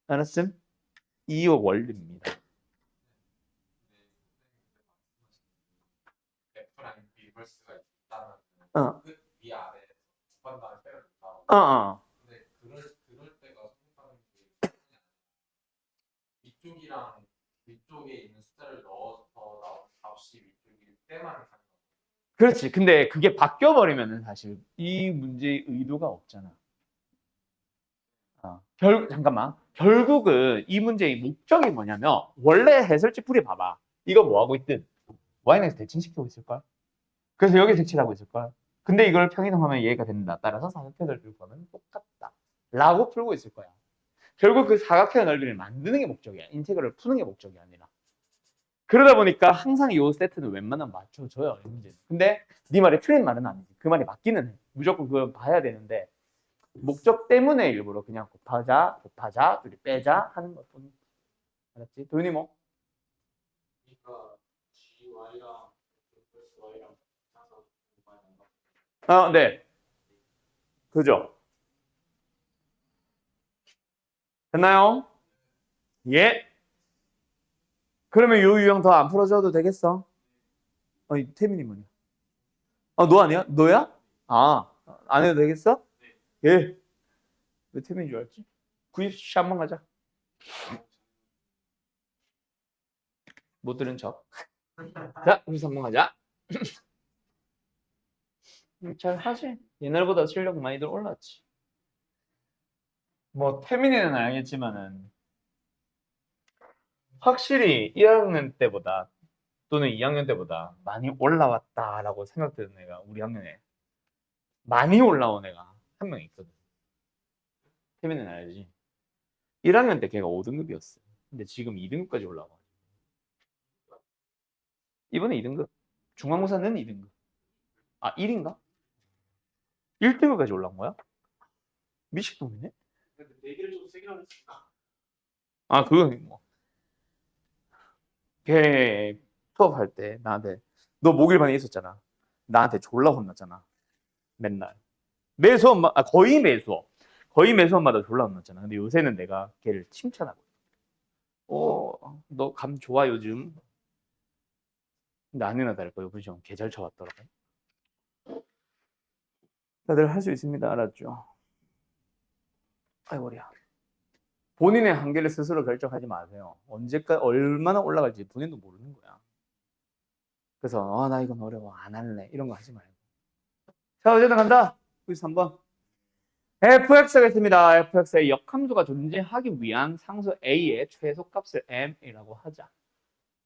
알았음? 이 원리입니다. F랑 리버스가 있다는 어. 그 위아래 두번 다 때려준다. 어. 근데 그럴 때가 생각하는 게 위쪽이랑 위쪽에 있는 숫자를 넣어서 나온 값이 위쪽일 때만 가는 거. 그렇지. 근데 그게 바뀌어버리면은 사실 이 문제의 의도가 없잖아. 잠깐만. 결국은 이 문제의 목적이 뭐냐면 원래 해설지 풀이 봐봐. 이거 뭐 하고 있든 y에서 대칭시키고 있을걸? 그래서 여기 색칠하고 있을걸? 근데 이걸 평이동하면 이해가 된다. 따라서 사각형을 풀고는 똑같다. 라고 풀고 있을 거야. 결국 그 사각형 넓이를 만드는 게 목적이야. 인테그럴을 푸는 게 목적이 아니라. 그러다 보니까 항상 이 세트는 웬만하면 맞춰줘요. 이 문제는. 근데 네 말이 틀린 말은 아니지. 그 말이 맞기는 해. 무조건 그걸 봐야 되는데 목적 때문에 일부러 그냥 곱하자, 둘이 빼자 하는 것 뿐. 알았지? 도윤이 뭐? 그러니까 GY랑 Y랑 나서 네. 그죠? 됐나요? 예. 그러면 요 유형 더 안 풀어줘도 되겠어? 이 태민이 뭐냐? 너 아니야? 너야? 안 해도 되겠어? 예. 왜 태민인 줄 알았지? 90시 한번 가자. 못 들은 척. 자, 93 한번 가자. 잘 하지. 옛날보다 실력 많이들 올랐지. 뭐 태민이는 알겠지만은 확실히 1학년 때보다 또는 2학년 때보다 많이 올라왔다라고 생각되는 애가 우리 학년에 많이 올라온 애가 한 명 있거든. 태민이는 알지? 1학년 때 걔가 5등급이었어. 근데 지금 2등급까지 올라와. 이번에 2등급. 중간고사는 2등급. 1인가? 1등급까지 올라온 거야? 미식놈이네? 근데 내기를 좀 세게 하랬으니까. 그건 뭐. 걔 수업할 때 나한테 너 목요일반에 있었잖아. 나한테 졸라 혼났잖아. 맨날. 매 수업만 거의 매 수업. 거의 매 수업마다 졸라 혼났잖아. 근데 요새는 내가 걔를 칭찬하고 너 감 좋아 요즘. 근데 아니나 다를까 이번 시험 개 잘 쳐왔더라고. 다들 할 수 있습니다. 알았죠? 아이고야. 본인의 한계를 스스로 결정하지 마세요. 언제까지 얼마나 올라갈지 본인도 모르는 거야. 그래서 나 이건 어려워 안 할래 이런 거 하지 말고. 자 어쨌든 간다. 93번. fx가 있습니다. fx의 역함수가 존재하기 위한 상수 a의 최소값을 m이라고 하자.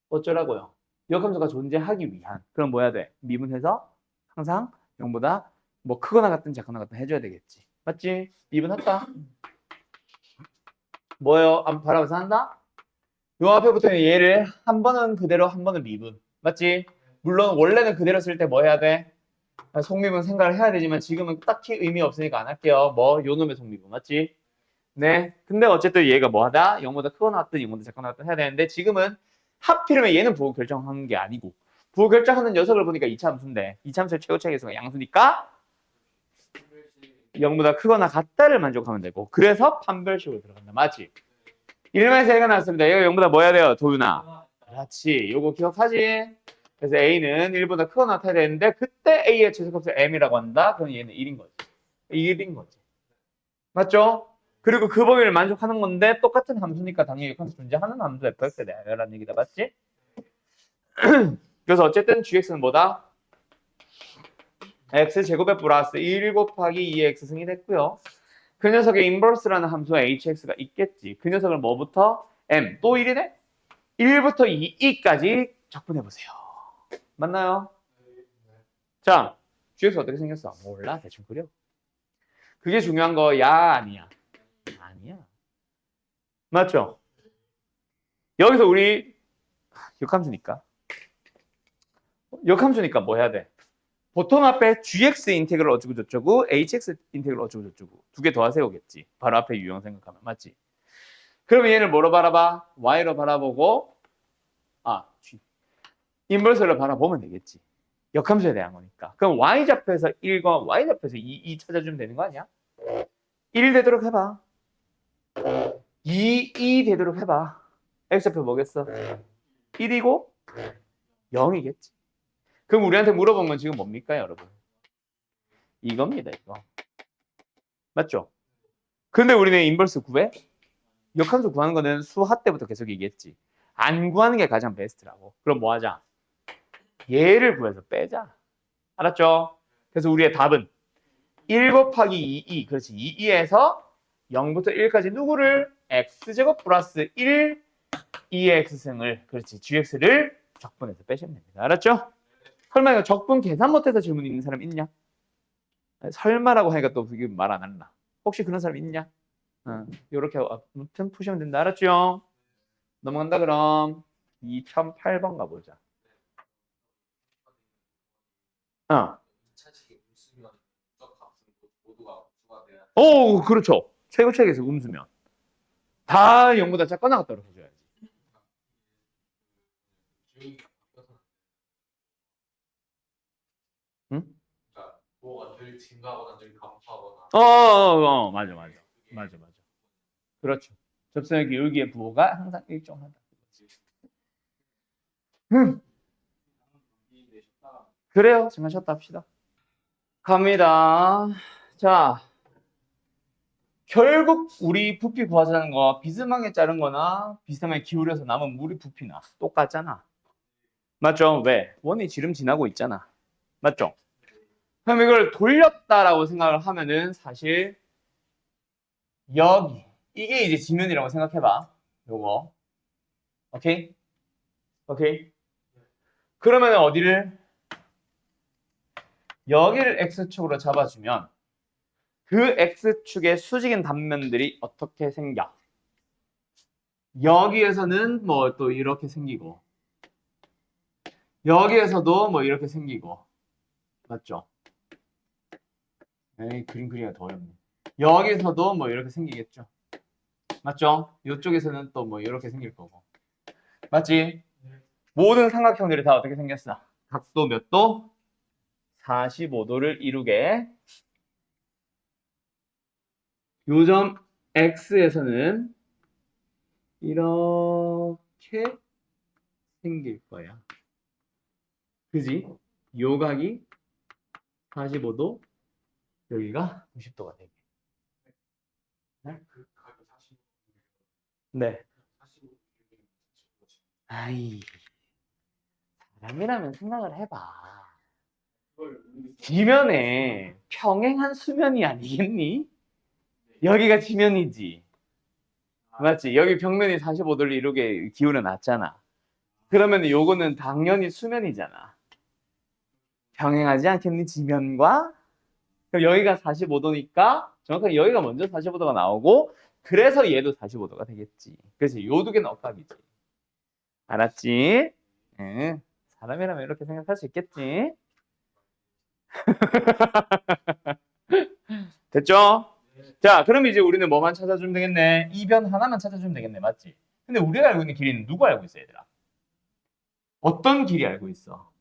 어쩌라고요? 역함수가 존재하기 위한. 그럼 뭐 해야 돼? 미분해서 항상 0보다 뭐 크거나 같든 작거나 같든 해줘야 되겠지. 맞지? 미분했다. 뭐예요? 바라면서 한다? 요 앞에 붙어있는 얘를 한 번은 그대로 한 번은 미분. 맞지? 물론 원래는 그대로 쓸 때 뭐 해야 돼? 속미분 생각을 해야 되지만 지금은 딱히 의미 없으니까 안 할게요. 요 놈의 속미분. 맞지? 네. 근데 어쨌든 얘가 뭐 하다? 0보다 크거나 같든 0보다 작거나 같든 해야 되는데 지금은 하필이면 얘는 부호 결정하는 게 아니고 부호 결정하는 녀석을 보니까 2차 함수인데 2차 함수의 최고 차이계수가 양수니까 0보다 크거나 같다를 만족하면 되고 그래서 판별식으로 들어간다. 맞지? 1에서 1가 나왔습니다. 얘가 0보다 뭐 해야 돼요? 도윤아. 그렇지. 요거 기억하지? 그래서 a는 1보다 크거나 같아야 되는데 그때 a의 최소값을 m이라고 한다. 그럼 얘는 1인 거지. 1인 거지. 맞죠? 그리고 그 범위를 만족하는 건데 똑같은 함수니까 당연히 역함수 존재하는 함수 fx에 대하여라는 얘기다. 맞지? 그래서 어쨌든 gx는 뭐다? x제곱에 플러스 1 곱하기 2x승이 됐고요. 그 녀석의 인버스라는 함수가 hx가 있겠지. 그 녀석을 뭐부터? m. 또 1이네? 1부터 2까지 적분해보세요. 맞나요? 자, gx 어떻게 생겼어? 몰라. 대충 그려. 그게 중요한 거야? 아니야? 아니야. 맞죠? 여기서 우리 역함수니까 뭐 해야 돼? 보통 앞에 gx 인테그럴 어쩌고 저쩌고 hx 인테그럴 어쩌고 저쩌고 두 개 더하 세우겠지. 바로 앞에 유형 생각하면 맞지? 그러면 얘를 뭐로 바라봐? y로 바라보고 g 인버스를 바라보면 되겠지. 역함수에 대한 거니까. 그럼 y좌표에서 1과 y좌표에서 2 찾아주면 되는 거 아니야? 1 되도록 해봐. 2 되도록 해봐. x좌표 뭐겠어? 1이고 0이겠지. 그럼 우리한테 물어본 건 지금 뭡니까, 여러분? 이겁니다, 이거. 맞죠? 근데 우리는 인버스 구해? 역함수 구하는 거는 수하 때부터 계속 얘기했지. 안 구하는 게 가장 베스트라고. 그럼 뭐 하자? 얘를 구해서 빼자. 알았죠? 그래서 우리의 답은 1 곱하기 2, 그렇지. 2에서 0부터 1까지 누구를? x제곱 플러스 1, 2의 x승을, 그렇지. gx를 적분해서 빼시면 됩니다. 알았죠? 설마 이거 적분 계산 못해서 질문 있는 사람 있냐? 설마라고 하니까 또 그게 말 안 한다. 혹시 그런 사람 있냐? 요렇게 아무튼 푸시면 된다. 알았죠? 넘어간다 그럼 2008번 가보자. 차식이 웃으면 무적 값은 모두가 추가돼야 오, 그렇죠. 최고책에서 음수면 다 0보다 작거나 같다고 해줘야지. 기억이 바뀌어서 응? 그러니까 뭐가 늘 증가하거나 늘 감소하거나 맞아. 그렇죠. 접선의 기울기의 부호가 항상 일정하다. 그래요. 정하셨다 합시다. 갑니다. 자, 결국 우리 부피 구하자는 거 비스듬하게 자른 거나 비스듬하게 기울여서 남은 물이 부피나 똑같잖아. 맞죠? 왜? 원이 지름 지나고 있잖아. 맞죠? 그럼 이걸 돌렸다라고 생각을 하면은 사실 여기 이게 이제 지면이라고 생각해봐. 요거. 오케이? 그러면 어디를? 여기를 x축으로 잡아주면 그 x축의 수직인 단면들이 어떻게 생겨? 여기에서는 뭐 또 이렇게 생기고 여기에서도 뭐 이렇게 생기고 맞죠? 에이, 그림 그리기가 더 어렵네. 여기서도 뭐 이렇게 생기겠죠? 맞죠? 이쪽에서는 또 뭐 이렇게 생길 거고 맞지? 모든 삼각형들이 다 어떻게 생겼어? 각도 몇 도? 45도를 이루게 요점 X에서는 이렇게 생길 거야. 그지? 요 각이 45도, 여기가 90도가 되게. 그 가격 45. 네. 45. 아이, 사람이라면 생각을 해봐. 그걸 지면에 평행한 수면이 아니겠니? 여기가 지면이지. 맞지? 여기 벽면이 45도를 이루게 기울여 놨잖아. 그러면 요거는 당연히 수면이잖아. 병행하지 않겠니? 지면과? 그럼 여기가 45도니까 정확하게 여기가 먼저 45도가 나오고 그래서 얘도 45도가 되겠지. 그래서 요 두 개는 엇각이지. 알았지? 응. 사람이라면 이렇게 생각할 수 있겠지? 됐죠? 자, 그럼 이제 우리는 뭐만 찾아주면 되겠네? 이변 하나만 찾아주면 되겠네. 맞지? 근데 우리가 알고 있는 길이는 누구 알고 있어, 얘들아? 어떤 길이 알고 있어?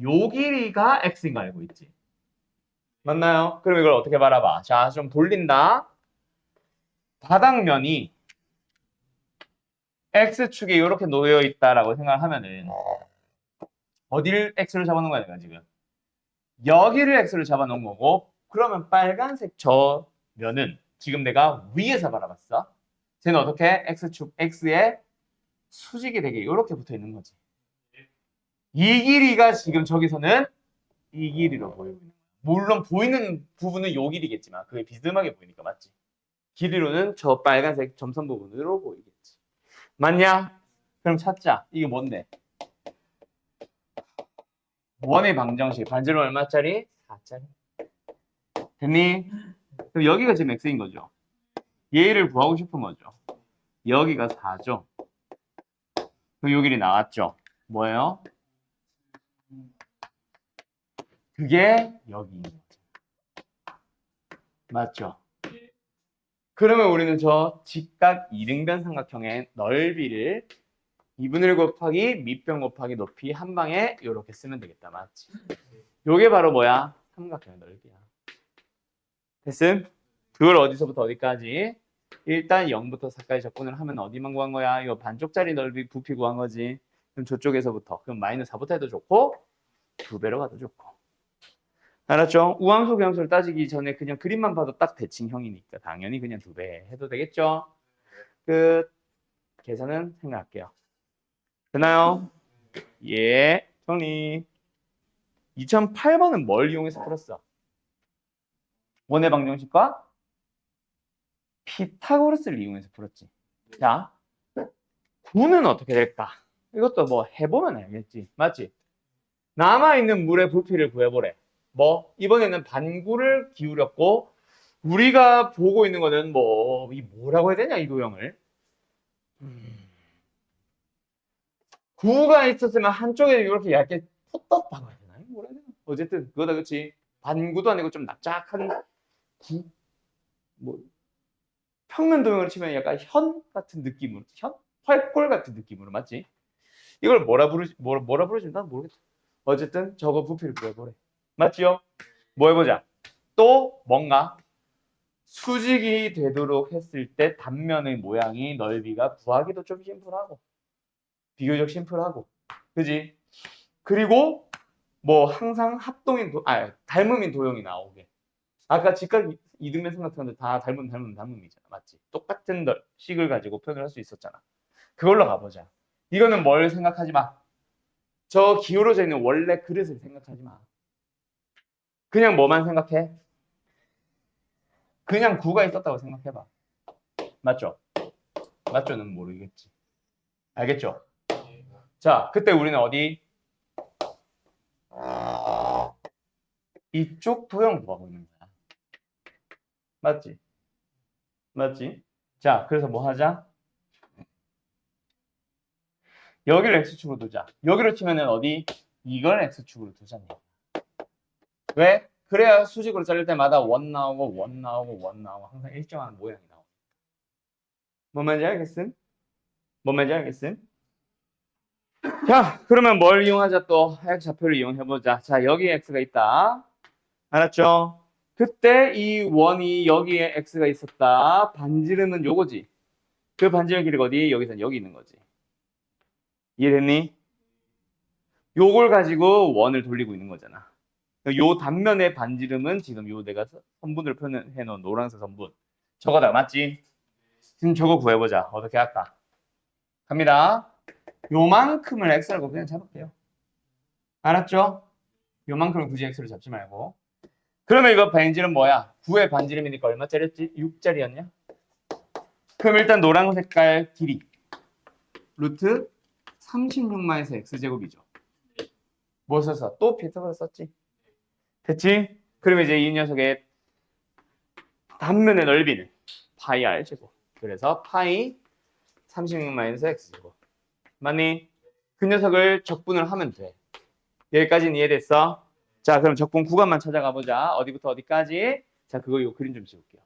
요 길이가 x인 거 알고 있지? 맞나요? 그럼 이걸 어떻게 바라봐? 자, 좀 돌린다. 바닥면이 x축에 이렇게 놓여 있다라고 생각하면은 어디를 x로 잡아놓은 거야 내가 지금? 여기를 x로 잡아놓은 거고 그러면 빨간색 저 면은 지금 내가 위에서 바라봤어. 쟤는 어떻게? x축 x에 수직이 되게 이렇게 붙어 있는 거지. 이 길이가 지금 저기서는 이 길이로 보이고 있는 거야. 물론 보이는 부분은 요 길이겠지만 그게 비스듬하게 보이니까 맞지? 길이로는 저 빨간색 점선 부분으로 보이겠지. 맞냐? 그럼 찾자. 이게 뭔데? 원의 방정식. 반지름 얼마짜리? 4짜리. 됐니? 그럼 여기가 지금 x인 거죠. 얘를 구하고 싶은 거죠. 여기가 4죠. 그럼 요 길이 나왔죠. 뭐예요? 그게 여기인 거죠. 맞죠? 그러면 우리는 저 직각 이등변 삼각형의 넓이를 2분의 1 곱하기 밑변 곱하기 높이 한 방에 이렇게 쓰면 되겠다. 맞지? 요게 바로 뭐야? 삼각형의 넓이야. 됐음? 그걸 어디서부터 어디까지? 일단 0부터 4까지 접근을 하면 어디만 구한 거야? 이거 반쪽짜리 넓이 부피 구한 거지. 그럼 저쪽에서부터. 그럼 마이너스 4부터 해도 좋고 2배로 가도 좋고. 알았죠? 우함수 계함수를 따지기 전에 그냥 그림만 봐도 딱 대칭형이니까 당연히 그냥 2배 해도 되겠죠? 끝. 계산은 생각할게요. 되나요? 예. 정리. 2008번은 뭘 이용해서 풀었어? 원의 방정식과 피타고라스를 이용해서 풀었지. 자, 9는 어떻게 될까? 이것도 뭐 해보면 알겠지. 맞지? 남아있는 물의 부피를 구해보래. 뭐 이번에는 반구를 기울였고 우리가 보고 있는 거는 뭐 이 뭐라고 해야 되냐 이 도형을. 구가 있었으면 한쪽에 이렇게 얇게 뻗었다고 해야 되나? 뭐라 해야 되나? 어쨌든 그거다 그치? 반구도 아니고 좀 납작한 구? 뭐 평면 도형으로 치면 약간 현 같은 느낌으로 현? 활골 같은 느낌으로 맞지? 이걸 뭐라 부르지? 난 모르겠어. 어쨌든 저거 부피를 구해보래. 맞지요? 뭐 해보자. 또 뭔가 수직이 되도록 했을 때 단면의 모양이 넓이가 구하기도 좀 심플하고 비교적 심플하고 그지? 그리고 뭐 항상 닮음인 도형이 나오게. 아까 직각 이등변 삼각형들 다 닮음이잖아. 맞지? 똑같은 식을 가지고 표현을 할 수 있었잖아. 그걸로 가보자. 이거는 뭘 생각하지 마. 저 기울어져 있는 원래 그릇을 생각하지 마. 그냥 뭐만 생각해? 그냥 구가 있었다고 생각해봐. 맞죠? 맞죠는 모르겠지. 알겠죠? 자, 그때 우리는 어디? 이쪽 도형 구하고 있는 거야. 맞지? 맞지? 자, 그래서 뭐 하자? 여기를 x축으로 두자. 여기로 치면은 어디? 이걸 x축으로 두자니. 왜? 그래야 수직으로 자를 때마다 원 나오고 원 나오고 원 나오고 항상 일정한 모양이 나와. 뭔 말인지 알겠음? 뭔 말인지 알겠음? 자, 그러면 뭘 이용하자 또? 하역 좌표를 이용해보자. 자, 여기 x가 있다. 알았죠? 그때 이 원이 여기에 x가 있었다. 반지름은 요거지. 그 반지름 길이가 어디? 여기서 여기 있는 거지. 이해됐니? 요걸 가지고 원을 돌리고 있는 거잖아. 요 단면의 반지름은 지금 요 내가 선분으로 표현해 놓은 노란색 선분. 저거다. 맞지? 지금 저거 구해보자. 어떻게 할까? 갑니다. 요만큼을 x라고 그냥 잡을게요. 알았죠? 요만큼을 굳이 x로 잡지 말고. 그러면 이거 반지름 뭐야? 9의 반지름이니까 얼마짜리였지? 6짜리였냐? 그럼 일단 노란 색깔 길이 루트 36마이너스 x제곱이죠. 뭐 써서? 또 피타고라스 썼지? 됐지? 그러면 이제 이 녀석의 단면의 넓이는 파이 r 제곱. 그래서 파이 36마이너스 x제곱. 맞니? 그 녀석을 적분을 하면 돼. 여기까지는 이해됐어? 자, 그럼 적분 구간만 찾아가 보자. 어디부터 어디까지? 자, 그거 요 그림 좀 지울게요.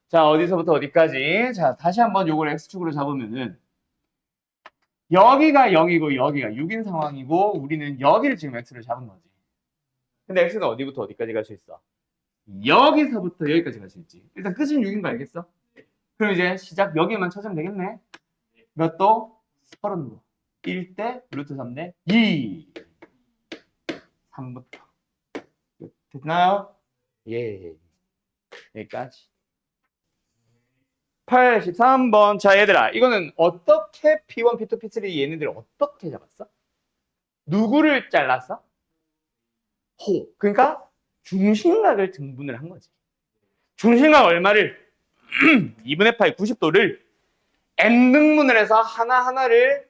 자, 어디서부터 어디까지? 자, 다시 한번 요걸 x축으로 잡으면은 여기가 0이고 여기가 6인 상황이고 우리는 여기를 지금 x를 잡은 거지. 근데 x가 어디부터 어디까지 갈 수 있어? 여기서부터 여기까지 갈 수 있지. 일단 끝은 6인 거 알겠어? 그럼 이제 시작 여기만 찾으면 되겠네. 몇 도? 30도. 1대 루트 3대 2. 3부터 됐나요? 예. 여기까지. 83번. 자, 얘들아. 이거는 어떻게 P1, P2, P3 얘네들 어떻게 잡았어? 누구를 잘랐어? 호. 그러니까 중심각을 등분을 한 거지. 중심각 얼마를? 2분의 파이 90도를 n등분을 해서 하나하나를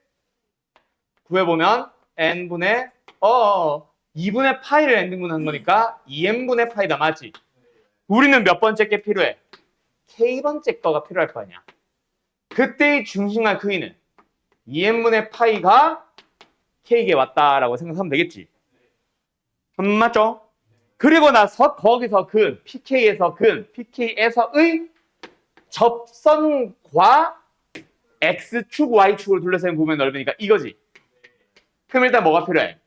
구해보면 n분의 2분의 파이를 n등분한 거니까 2n분의 파이다. 맞지? 우리는 몇 번째 게 필요해? k번째 거가 필요할 거 아니야. 그때의 중심각 크기는 2n분의 파이가 k에 왔다라고 생각하면 되겠지. 맞죠? 그리고 나서 거기서 PK에서의 접선과 X축, Y축으로 둘러싸인 부분의 넓으니까 이거지. 그럼 일단 뭐가 필요해?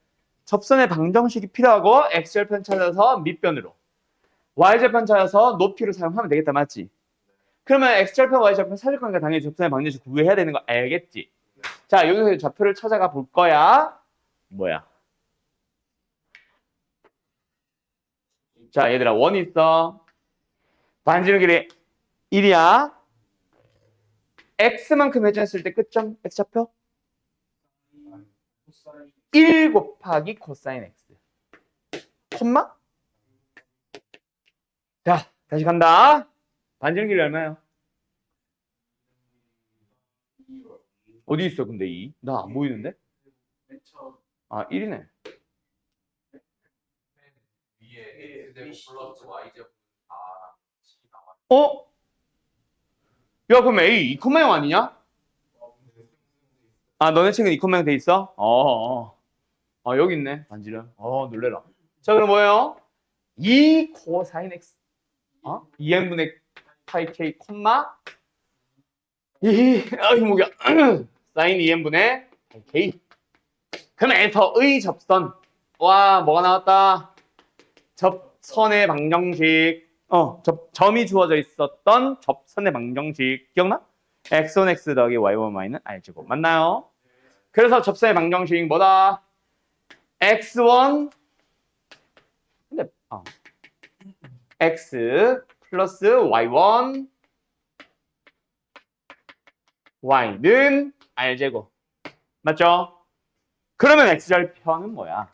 접선의 방정식이 필요하고 X절편 찾아서 밑변으로, Y절편 찾아서 높이로 사용하면 되겠다. 맞지? 그러면 X절편, Y절편 찾을 거니까 당연히 접선의 방정식 구해야 되는 거 알겠지? 자, 여기서 좌표를 찾아가 볼 거야. 뭐야? 자, 얘들아, 원 있어. 반지름 길이 1이야. X만큼 회전했을 때 끝점 X좌표 1 곱하기 코사인 X 콤마. 자, 다시 간다. 반지름 길이 얼마예요? 어디 있어 근데 2? 나 안 보이는데? 아, 1이네. 위에 플러스 y제곱 어? 야, 그럼 A 2,0 아니냐? 아, 너네 책은 2,0 돼 있어? 여기 있네. 반지름. 놀래라. 자, 그럼 뭐예요? 2 코사인 X 2n분의 파이 K 콤마 2 이거 뭐야? 사인 2n분의 파이 K. 그럼 엔터의 접선. 와, 뭐가 나왔다? 접선의 방정식. 점이 주어져 있었던 접선의 방정식 기억나? x1 x 더하기 y1 y는 r제곱. 맞나요? 그래서 접선의 방정식 뭐다? x1 근데 x 플러스 y1 y는 r제곱. 맞죠? 그러면 x절편은 뭐야?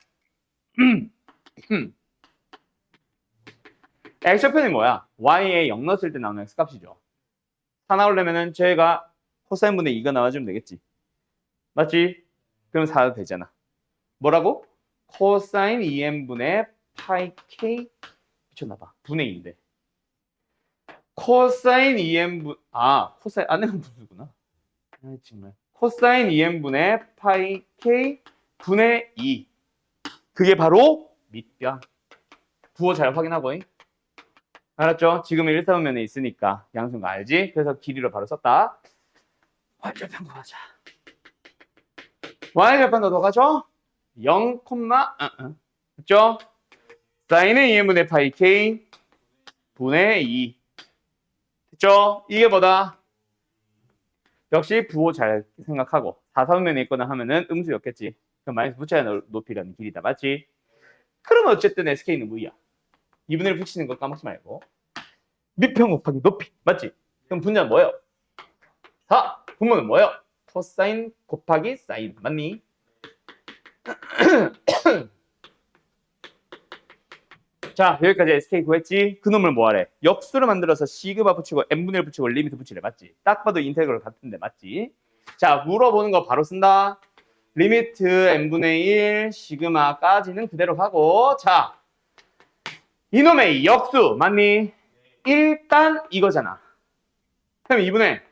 x절편이 뭐야? y에 0 넣었을 때 나오는 x값이죠. 4 나오려면은 저희가 코사인분의 2가 나와주면 되겠지. 맞지? 그럼 4도 되잖아. 뭐라고? 코사인 2n분의 파이 k 미쳤나봐. 분의 2인데. 코사인 2n분 코사인 안내가 분수구나. 정말. 코사인 2n분의 파이 k 분의 2. 그게 바로 밑변. 부호 잘 확인하고. 알았죠? 지금 1사분면에 있으니까 양수인 거 알지? 그래서 길이로 바로 썼다. Y절편 구하자. Y절편도 더 가죠? 0, 그죠? 사인은 2n분의 파이 k 분의 2. 됐죠? 이게 뭐다? 역시 부호 잘 생각하고 4사분면에 있거나 하면은 음수였겠지. 그럼 마이너스 붙여야 높이라는 길이다. 맞지? 그러면 어쨌든 SK는 V야. 2분의 1 붙이는 거 까먹지 말고. 밑평 곱하기 높이. 맞지? 그럼 분자는 뭐예요? 4. 분모는 뭐예요? 코사인 곱하기 사인. 맞니? 자, 여기까지 SK 구했지? 그놈을 뭐하래? 역수를 만들어서 시그마 붙이고 n분의 1 붙이고 리미트 붙이래. 맞지? 딱 봐도 인테그럴 같은데. 맞지? 자, 물어보는 거 바로 쓴다. 리미트 n분의 1 시그마까지는 그대로 하고. 자, 이놈의 역수 맞니? 일단 이거잖아. 그럼 2분의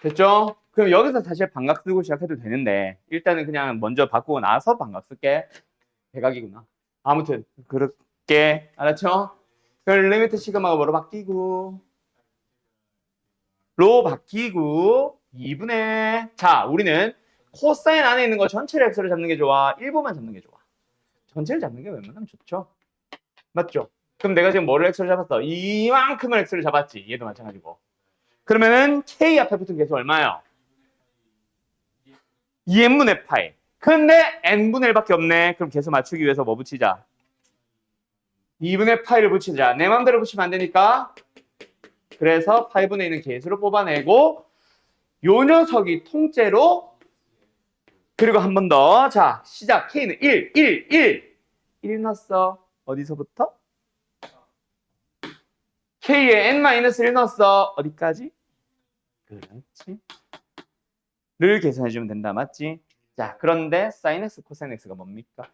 됐죠? 그럼 여기서 사실 반각 쓰고 시작해도 되는데 일단은 그냥 먼저 바꾸고 나서 반각 쓸게. 대각이구나. 아무튼 그렇게 알았죠? 그럼 리미트 시그마가 뭐로 바뀌고 로 바뀌고 2분의 자, 우리는 코사인 안에 있는 거 전체를 x로 잡는 게 좋아? 일부만 잡는 게 좋아? 전체를 잡는 게 웬만하면 좋죠. 맞죠? 그럼 내가 지금 뭐를 x로 잡았어? 이만큼을 x로 잡았지. 얘도 마찬가지고. 그러면은 k 앞에 붙은 계수 얼마예요? 2n분의 파이. 근데 n분의 1밖에 없네. 그럼 계수 맞추기 위해서 뭐 붙이자? 2분의 파이를 붙이자. 내 맘대로 붙이면 안 되니까. 그래서 8분의 1은 계수로 뽑아내고 요 녀석이 통째로 그리고 한 번 더. 자, 시작. K는 1, 1, 1. 1 넣었어. 어디서부터? K에 n-1 넣었어. 어디까지? 그렇지. 를 계산해주면 된다. 맞지? 자, 그런데 sin x, cos x가 뭡니까?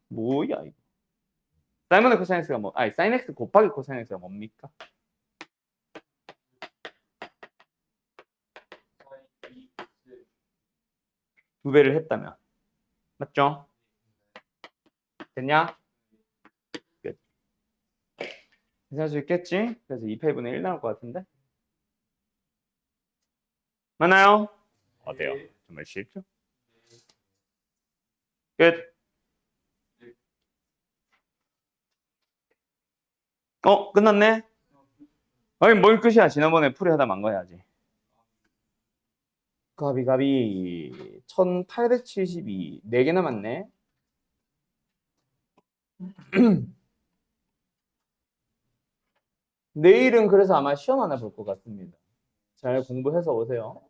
뭐야 이거? sin cos x가 뭐? 아니, sin x 곱하기 cos x가 뭡니까? 두 배를 했다면. 맞죠? 됐냐? 끝. 계산할 수 있겠지? 그래서 2패분의 1 나올 것 같은데? 맞나요? 어때요? 정말 쉽죠? 끝. 끝났네? 아니, 뭘 끝이야? 지난번에 풀이하다 만 거야지. 가비 1872. 4개 남았네. 내일은 그래서 아마 시험 하나 볼 것 같습니다. 잘 공부해서 오세요.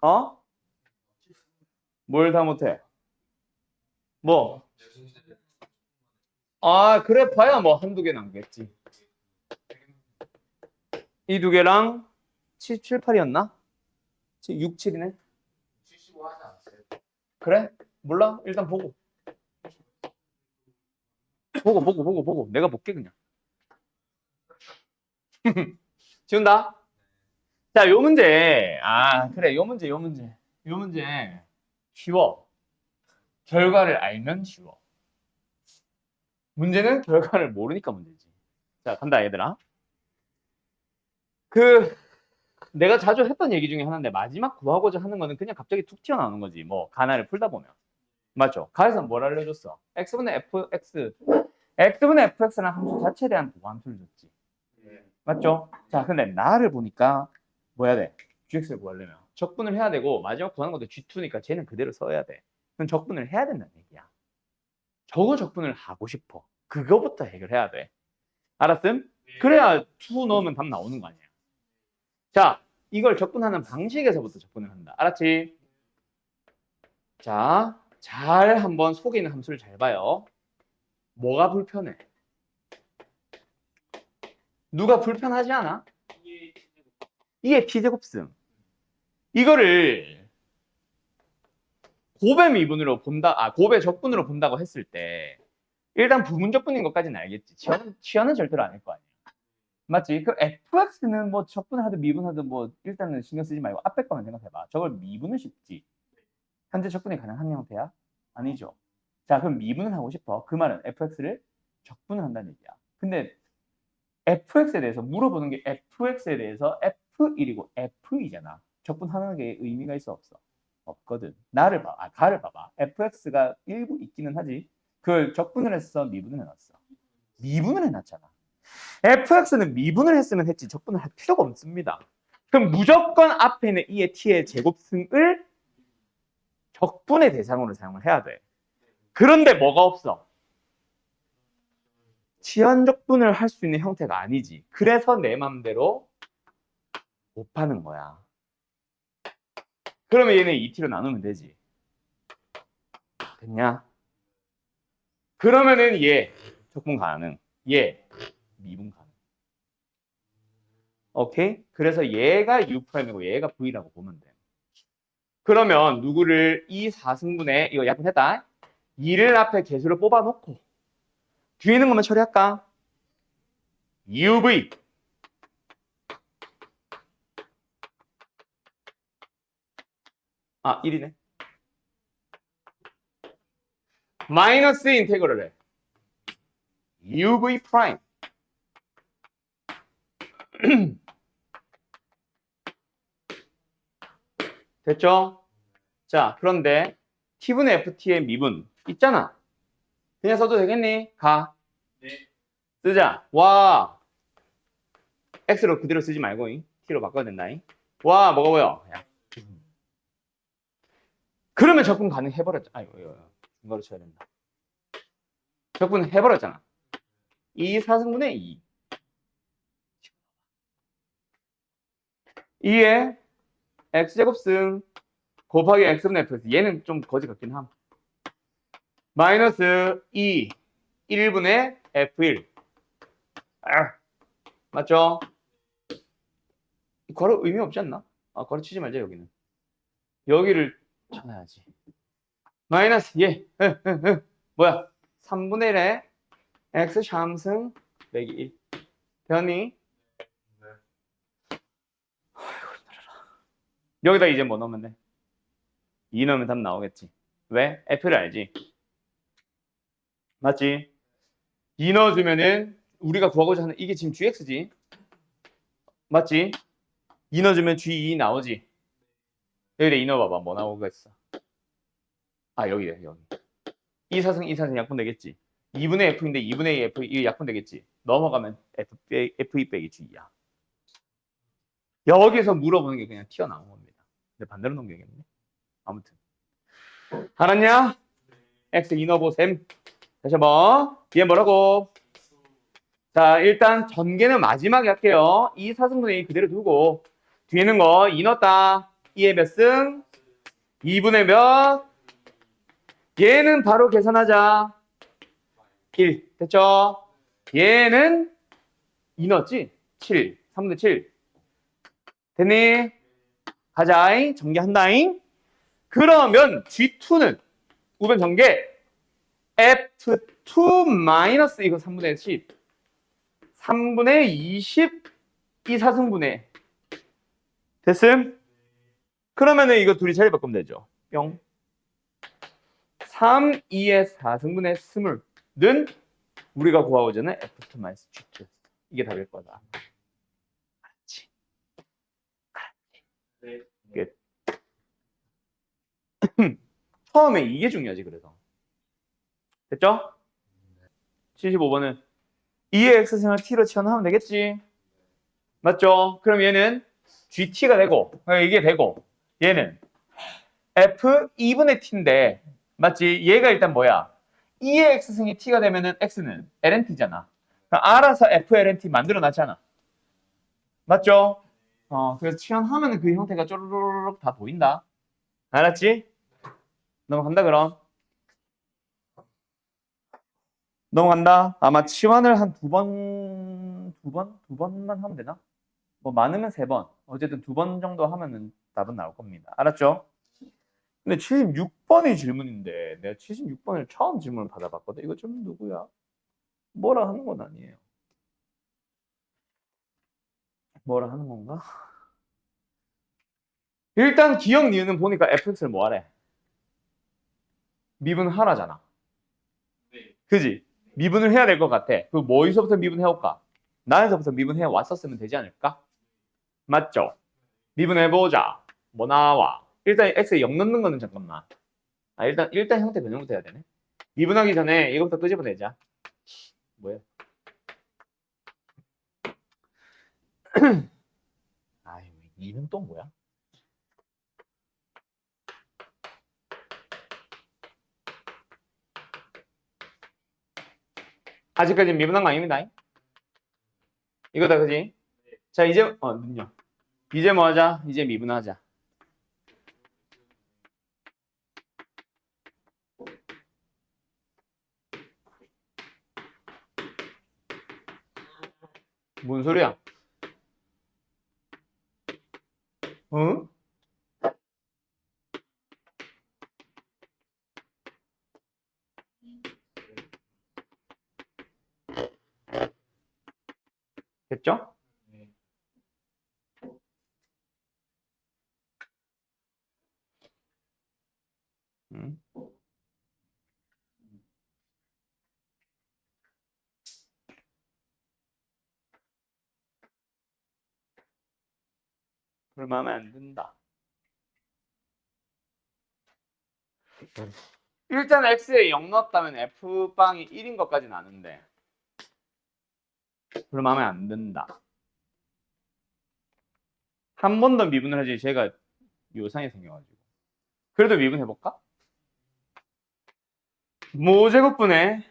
어? 뭘 다 못해? 뭐? 아, 그래 봐야 뭐 한두 개 남겠지. 이 두 개랑 7, 7, 8이었나? 6, 7이네. 75 하지 않았어요? 그래? 몰라? 일단 보고. 보고. 내가 볼게 그냥. 지운다. 자, 요 문제. 그래. 요 문제. 쉬워. 결과를 알면 쉬워. 문제는 결과를 모르니까 문제지. 자, 간다 얘들아. 내가 자주 했던 얘기 중에 하나인데 마지막 구하고자 하는 거는 그냥 갑자기 툭 튀어나오는 거지. 뭐 가나를 풀다 보면. 맞죠? 가에서 뭘 알려줬어? x분의 fx. x분의 fx라는 함수 자체에 대한 도함수를 줬지. 맞죠? 자, 근데 나를 보니까 뭐 해야 돼? gx를 구하려면 적분을 해야 되고 마지막 구하는 것도 g2니까 쟤는 그대로 써야 돼. 그럼 적분을 해야 된다는 얘기야. 저거 적분을 하고 싶어. 그거부터 해결해야 돼. 알았음? 그래야 2 넣으면 답 나오는 거 아니야. 자, 이걸 적분하는 방식에서부터 적분을 한다. 알았지? 자, 잘 한번 속에 있는 함수를 잘 봐요. 뭐가 불편해? 누가 불편하지 않아? 이게 t제곱승. 이거를 곱의 미분으로 본다, 곱의 적분으로 본다고 했을 때 일단 부분적분인 것까지는 알겠지. 치환은 절대로 아닐 거 아니야. 맞지? 그 fx는 뭐 적분하든 미분하든 뭐 일단은 신경 쓰지 말고 앞에 거만 생각해봐. 저걸 미분은 쉽지. 현재 적분이 가능한 형태야? 아니죠. 자, 그럼 미분을 하고 싶어. 그 말은 fx를 적분을 한다는 얘기야. 근데 fx에 대해서 물어보는 게 fx에 대해서 f1이고 f이잖아. 적분하는 게 의미가 있어 없어? 없거든. 가를 봐봐. fx가 일부 있기는 하지. 그걸 적분을 했어, 미분을 해놨어. 미분을 해놨잖아. fx는 미분을 했으면 했지 적분을 할 필요가 없습니다. 그럼 무조건 앞에 있는 2의 t의 제곱승을 적분의 대상으로 사용을 해야 돼. 그런데 뭐가 없어? 치환적분을 할 수 있는 형태가 아니지. 그래서 내 맘대로 곱하는 거야. 그러면 얘네 2t로 나누면 되지. 됐냐? 그러면은 얘 적분 가능, 얘 미분 가능. 오케이? 그래서 얘가 U'이고 얘가 V라고 보면 돼. 그러면 누구를 이 4승분의 이거 약분했다. 2를 앞에 개수를 뽑아놓고 뒤에 있는 것만 처리할까? UV 아 1이네. 마이너스 인테그럴 해. UV 프라임 됐죠? 자, 그런데 T분의 FT의 미분 있잖아. 그냥 써도 되겠니? 가. 네. 쓰자. 와. x로 그대로 쓰지 말고 t로 바꿔야 된다. 와, 뭐가 보여? 야. 그러면 적분 가능해버렸잖아. 아이고, 이거 중괄호 쳐야 된다. 적분 해버렸잖아. 2 4승분의 2. 2에 x제곱승 곱하기 x분의 f. 얘는 좀 거지 같긴 함. 마이너스 2 1분의 f1. 아, 맞죠? 괄호 의미 없지 않나? 아, 괄호 치지 말자, 여기는. 여기를 쳐놔야지. 마이너스, 뭐야? 3분의 1에 x 샴승 빼기 1. 되었니? 여기다 이제 뭐 넣으면 돼? 2 넣으면 답 나오겠지. 왜? f를 알지? 맞지? 2 넣어주면은 우리가 구하고자 하는 이게 지금 gx지? 맞지? 2 넣어주면 g2 나오지? 여기다 2 넣어봐봐. 뭐 나오겠어? 아, 여기래, 여기. 2사승 약분 되겠지? 2분의 f인데 2분의 2 f, 이거 약분 되겠지? 넘어가면 f2 빼기 g야. 여기서 물어보는 게 그냥 튀어나온 겁니다. 근데 반대로 넘겨야겠네. 아무튼. 알았냐? x 2 넣어보셈. 다시 한번. 얘 뭐라고? 자, 일단 전개는 마지막에 할게요. 2 4승분의 2 그대로 두고 뒤에는 거 2 넣었다. 2의 몇 승? 2분의 몇? 얘는 바로 계산하자. 1. 됐죠? 얘는 2 넣었지? 7. 3분의 7. 됐니? 가자잉. 전개한다잉. 그러면 G2는 우변 전개 F2 마이너스 이거 3분의 10. 3분의 20 이 4승분의 됐음? 그러면은 이거 둘이 자리 바꾸면 되죠. 뿅. 3, 2의 4승분의 스물는 우리가 구하고자 하는 F2 마이너스 G2. 이게 답일 거다. 알았지? 네. 끝. 처음에 이게 중요하지 그래서. 됐죠? 75번은 2의 x승을 t로 치환하면 되겠지? 맞죠? 그럼 얘는 GT가 되고 이게 되고 얘는 F 2분의 T인데 맞지? 얘가 일단 뭐야? 2의 x승이 T가 되면은 x는 lnT잖아. 알아서 FLNT 만들어 놨잖아. 맞죠? 그래서 치환하면은 그 형태가 쪼르륵 다 보인다. 알았지? 넘어간다 그럼. 넘어간다. 아마 치환을 한 두 번만 하면 되나? 뭐 많으면 3번. 어쨌든 2번 정도 하면은 답은 나올 겁니다. 알았죠? 근데 76번이 질문인데 내가 76번을 처음 질문을 받아봤거든. 이거 좀 누구야? 뭐라 하는 건 아니에요. 뭐라 하는 건가? 일단 기억 니은은 보니까 fx를 뭐 하래? 미분하라잖아. 네. 그지? 미분을 해야 될 것 같아. 그 뭐에서부터 미분해올까? 나에서부터 미분해 왔었으면 되지 않을까? 맞죠? 미분해보자. 뭐 나와? 일단 x에 0 넣는 거는 잠깐만. 일단 형태 변형부터 해야 되네. 미분하기 전에 이거부터 끄집어내자. 뭐야? 아유, 2는 또 뭐야? 아직까지 미분한 거 아닙니다. 이거다, 그지? 자, 이제, 눈요. 이제 뭐 하자? 이제 미분하자. 뭔 소리야? 응? 됐죠? 네. 응. 그러면 하면 안 된다. 일단 x에 0 넣었다면 f빵이 1인 것까지는 아는데 별로 마음에 안 든다. 한 번 더 미분을 하지 제가 요상이 생겨가지고. 그래도 미분해볼까? 모제곱분의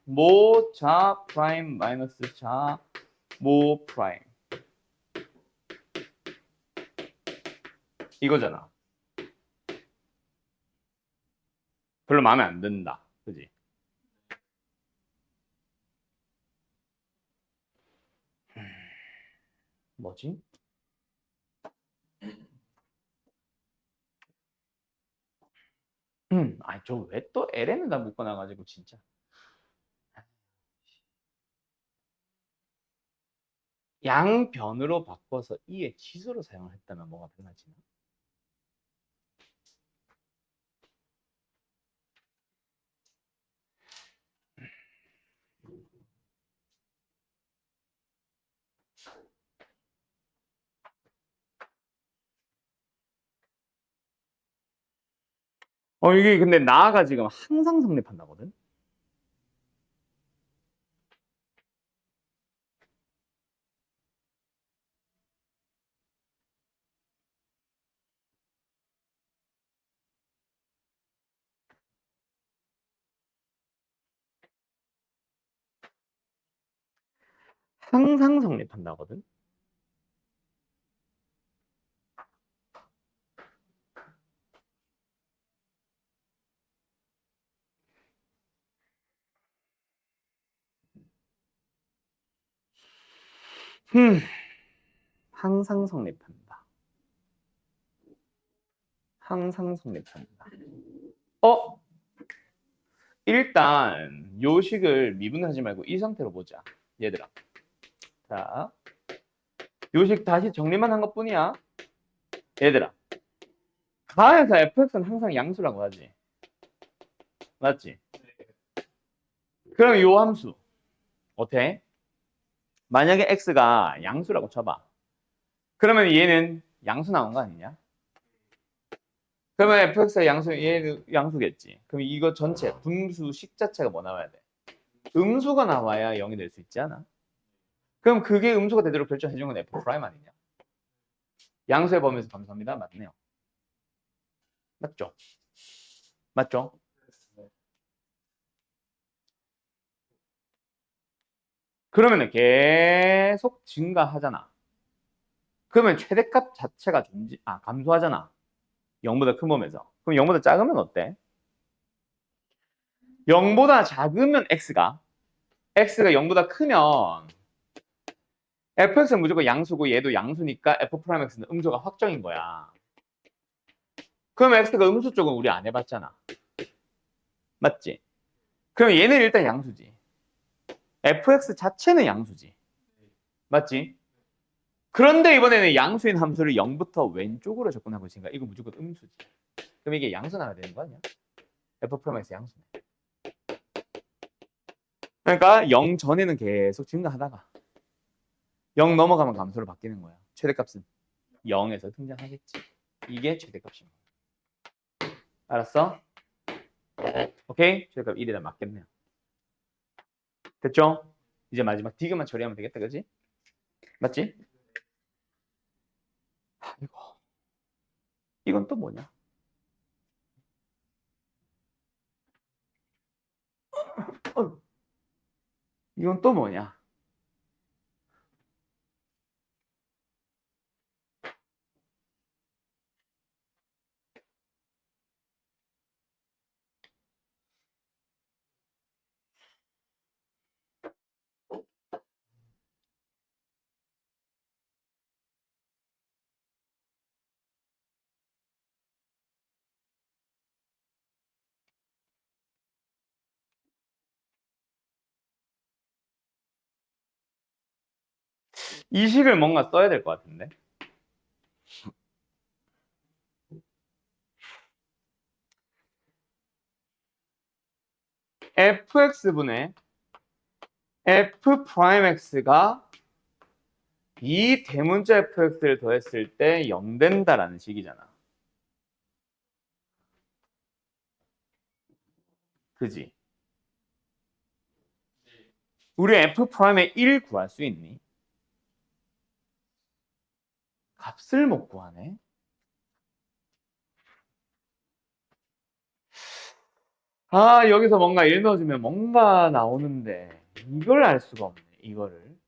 모자 프라임 마이너스 자 모 프라임 이거잖아. 별로 마음에 안 든다. 그지? 뭐지? 아니 저 왜 또 LN에다 묶어놔가지고 진짜. 양변으로 바꿔서 이의 치수로 사용을 했다면 뭐가 변하지나? 이게 근데 나가 지금 항상 성립한다거든? 항상 성립한다거든? 음, 항상 성립한다. 항상 성립한다. 일단 요식을 미분하지 말고 이 상태로 보자. 얘들아. 자, 요식 다시 정리만 한 것뿐이야. 얘들아. 가에서 fx는 항상 양수라고 하지. 맞지? 그럼 요 함수 어때? 만약에 x가 양수라고 쳐봐. 그러면 얘는 양수 나온 거 아니냐? 그러면 fx가 양수, 얘는 양수겠지. 그럼 이거 전체 분수식 자체가 뭐 나와야 돼? 음수가 나와야 0이 될 수 있지 않아? 그럼 그게 음수가 되도록 결정해준 건 f 프라임 아니냐? 양수의 범위에서 감사합니다. 맞네요. 맞죠? 맞죠? 그러면 계속 증가하잖아. 그러면 최대값 자체가 감소하잖아. 0보다 큰 범위에서. 그럼 0보다 작으면 어때? 0보다 작으면 x가 0보다 크면 fx는 무조건 양수고 얘도 양수니까 f 프라임 x는 음수가 확정인 거야. 그럼 x가 음수 쪽은 우리 안 해봤잖아. 맞지? 그럼 얘는 일단 양수지. fx 자체는 양수지. 맞지? 그런데 이번에는 양수인 함수를 0부터 왼쪽으로 접근하고 있으니까 이거 무조건 음수지. 그럼 이게 양수 나와야 되는 거 아니야? f 프라임 x 양수네. 그러니까 0 전에는 계속 증가하다가 0 넘어가면 감소로 바뀌는 거야. 최대값은 0에서 등장하겠지. 이게 최대값입니다. 알았어? 오케이? 최대값 1에다 맞겠네요. 됐죠? 이제 마지막 디귿만 처리하면 되겠다, 그지? 맞지? 이건 또 뭐냐? 이건 또 뭐냐? 이 식을 뭔가 써야 될 것 같은데. fx분의 f 프라임 x가 이 대문자 fx를 더했을 때 0 된다라는 식이잖아. 그지? 우리 F'의 1 구할 수 있니? 값을 못 구하네. 아, 여기서 뭔가 1 넣어주면 뭔가 나오는데 이걸 알 수가 없네. 이거를.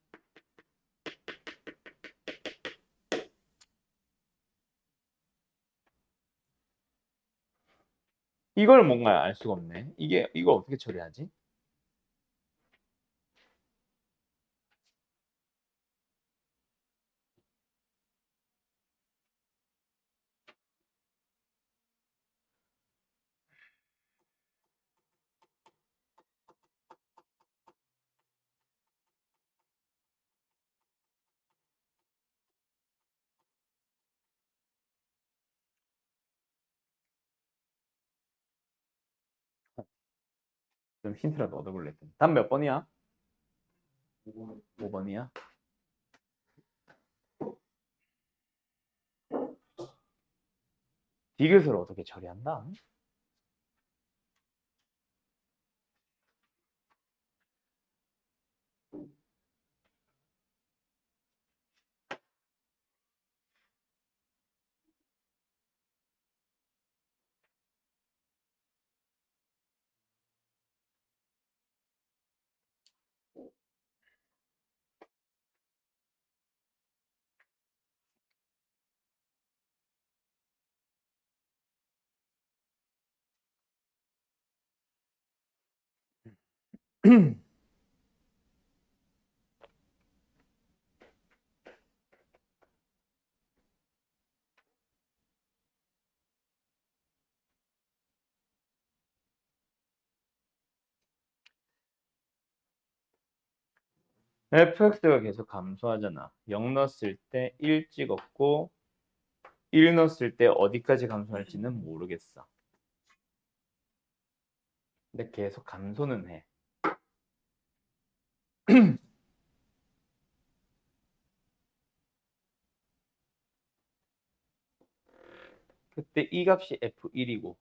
이걸 뭔가 알 수가 없네. 이걸 어떻게 처리하지? 좀 힌트라도 얻어볼래 했더니. 답 몇 번이야? 5번이야? 디귿을 어떻게 처리한다? fx가 계속 감소하잖아. 0 넣었을 때 1 찍었고 1 넣었을 때 어디까지 감소할지는 모르겠어. 근데 계속 감소는 해. 그때 이 값이 f1이고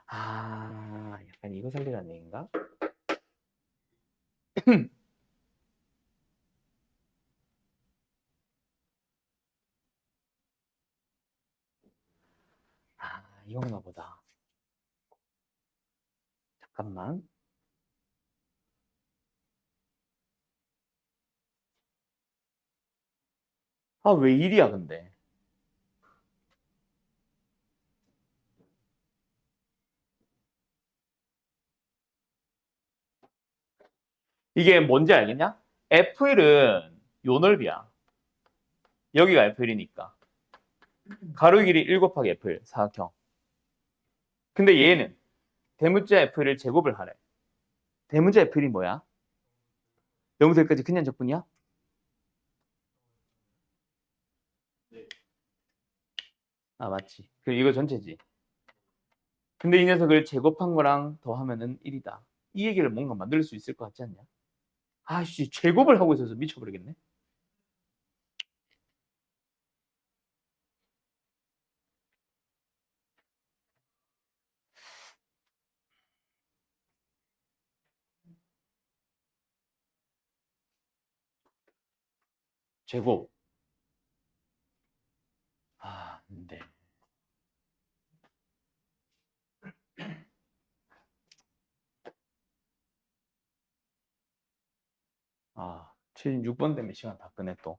아, 약간 이거 살리라는 얘기인가? 아, 이건가 보다. 잠깐만. 아, 왜 1이야, 근데? 이게 뭔지 알겠냐? F1은 요 넓이야. 여기가 F1이니까. 가로 길이 1 곱하기 F1, 사각형. 근데 얘는 대문자 F1을 제곱을 하래. 대문자 F1이 뭐야? 0부터 1까지 그냥 적분이야? 네. 아, 맞지. 그리고 이거 전체지. 근데 이 녀석을 제곱한 거랑 더하면은 1이다. 이 얘기를 뭔가 만들 수 있을 것 같지 않냐? 아씨, 제곱을 하고 있어서 미쳐버리겠네. 제곱. 아, 네. 아, 76번 때문에 시간 다 끄네 또.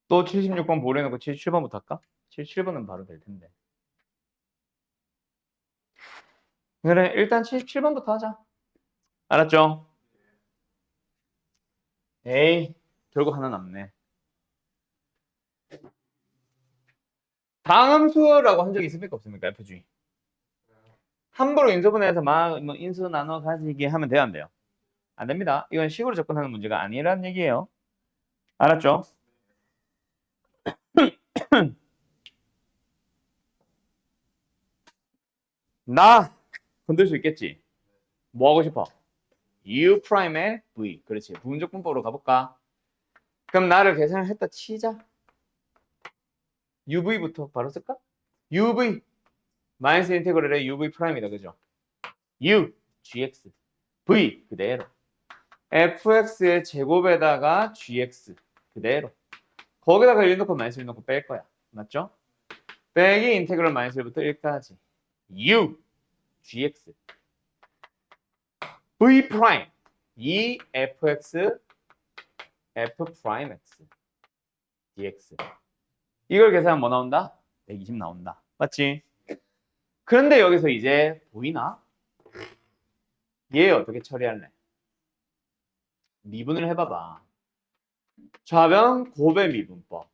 또 76번 보내놓고 77번부터 할까? 77번은 바로 될 텐데. 그래, 일단 77번부터 하자. 알았죠? 에이, 결국 하나 남네. 다함수라고 한 적이 있습니까? 없습니까? FG. 함부로 인수분해해서 막 뭐 인수 나눠 가지기 하면 돼요, 안 돼요? 안 됩니다. 이건 식으로 접근하는 문제가 아니라는 얘기예요. 알았죠? 나 건들 수 있겠지? 뭐 하고 싶어? U 프라임의 V. 그렇지. 부분적분법으로 가볼까? 그럼 나를 계산을 했다 치자. UV부터 바로 쓸까? UV. 마이너스 인테그럴의 uv 프라임이다. 그죠? u, gx, v 그대로. fx의 제곱에다가 gx 그대로. 거기다가 1 넣고 마이너스 1 넣고 뺄 거야. 맞죠? 빼기 인테그럴 마이너스 1부터 1까지. u, gx, v 프라임, 2 fx, f 프라임 x, dx. 이걸 계산하면 뭐 나온다? 120 나온다. 맞지? 그런데 여기서 이제 보이나? 얘 어떻게 처리할래? 미분을 해봐봐. 좌변 곱의 미분법.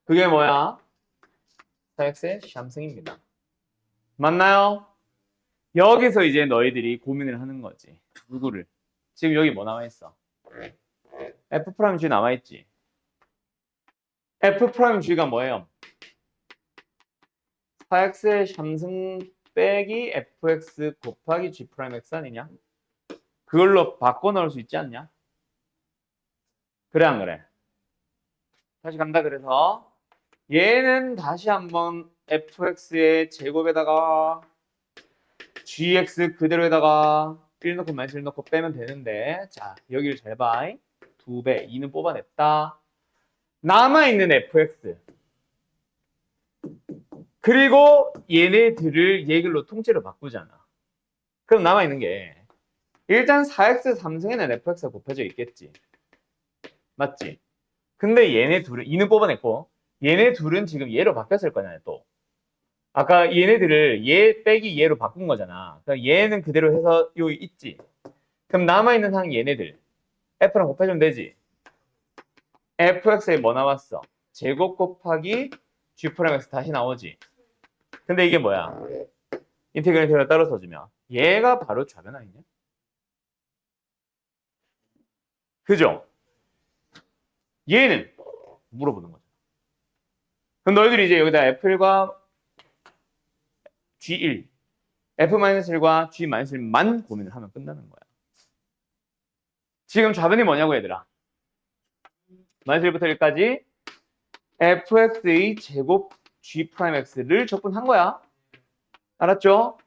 그게 뭐야? 4x의 샴승입니다. 맞나요? 여기서 이제 너희들이 고민을 하는 거지. 누구를? 지금 여기 뭐 나와 있어? F'G 나와 있지. F'G가 뭐예요? 4x의 샴승 빼기 fx 곱하기 g'x 아니냐? 그걸로 바꿔 넣을 수 있지 않냐? 그래 안 그래? 다시 간다. 그래서 얘는 다시 한번 fx의 제곱에다가 gx 그대로에다가 1 넣고 마이너스 1 넣고 빼면 되는데, 자 여기를 잘 봐. 2배 2는 뽑아냈다. 남아있는 fx 그리고 얘네들을 얘글로 통째로 바꾸잖아. 그럼 남아있는 게 일단 4x 3승에는 fx가 곱해져 있겠지. 맞지? 근데 얘네 둘은 2는 뽑아냈고 얘네 둘은 지금 얘로 바뀌었을 거잖아요. 또 아까 얘네들을 얘 빼기 얘로 바꾼 거잖아. 그럼 얘는 그대로 해서 여기 있지. 그럼 남아있는 상 얘네들 f랑 곱해주면 되지. fx에 뭐 나왔어? 제곱 곱하기 g'x 다시 나오지. 근데 이게 뭐야? 인테그랄 따로 써주면 얘가 바로 좌변 아니냐? 그죠? 얘는 물어보는 거죠. 그럼 너희들이 이제 여기다 F1과 G1, F-1과 G-1만 고민을 하면 끝나는 거야. 지금 좌변이 뭐냐고 얘들아? -1부터 1까지 fx의 제곱 g'x를 적분한 거야. 알았죠?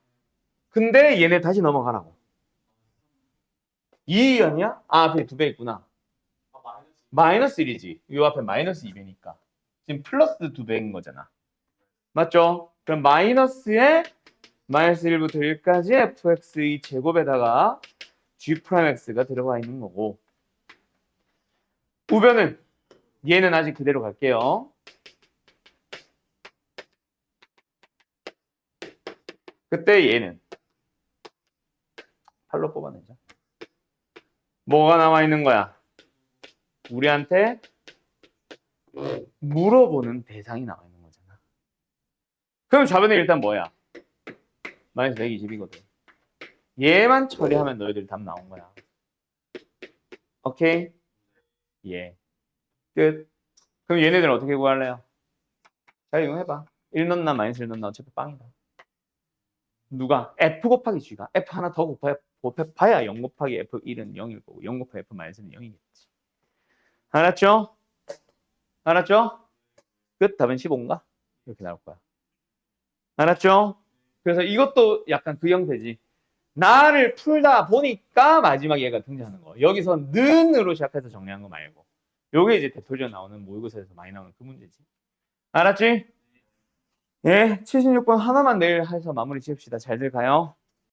근데 얘네 다시 넘어가라고. 2 아니야? 아, 앞에 2배 있구나. 마이너스 1이지. 요 앞에 마이너스 2배니까. 지금 플러스 2배인 거잖아. 맞죠? 그럼 마이너스에 마이너스 1부터 1까지 fx의 제곱에다가 g'x가 들어가 있는 거고, 우변은 얘는 아직 그대로 갈게요. 그때 얘는 8로 뽑아내자. 뭐가 나와 있는 거야? 우리한테 물어보는 대상이 나와 있는 거잖아. 그럼 좌변은 일단 뭐야? 마이너스 120이거든. 얘만 처리하면 너희들 답 나온 거야. 오케이? 예. 끝. 그럼 얘네들은 어떻게 구할래요? 잘 이용해봐. 1 넣나 마이너스 1 넣나 어차피 빵이다. 누가? F 곱하기 G가 F 하나 더 곱해봐야 0 곱하기 F1은 0일 거고 0 곱하기 F 마이너스는 0이겠지. 알았죠? 알았죠? 끝. 답은 15인가? 이렇게 나올 거야. 알았죠? 그래서 이것도 약간 그 형태지. 나를 풀다 보니까 마지막 얘가 등장하는 거. 여기서 는으로 시작해서 정리한 거 말고. 요게 이제 대표적으로 나오는 모의고사에서 많이 나오는 그 문제지. 알았지? 예, 76번 하나만 내일 해서 마무리 지읍시다. 잘들 가요.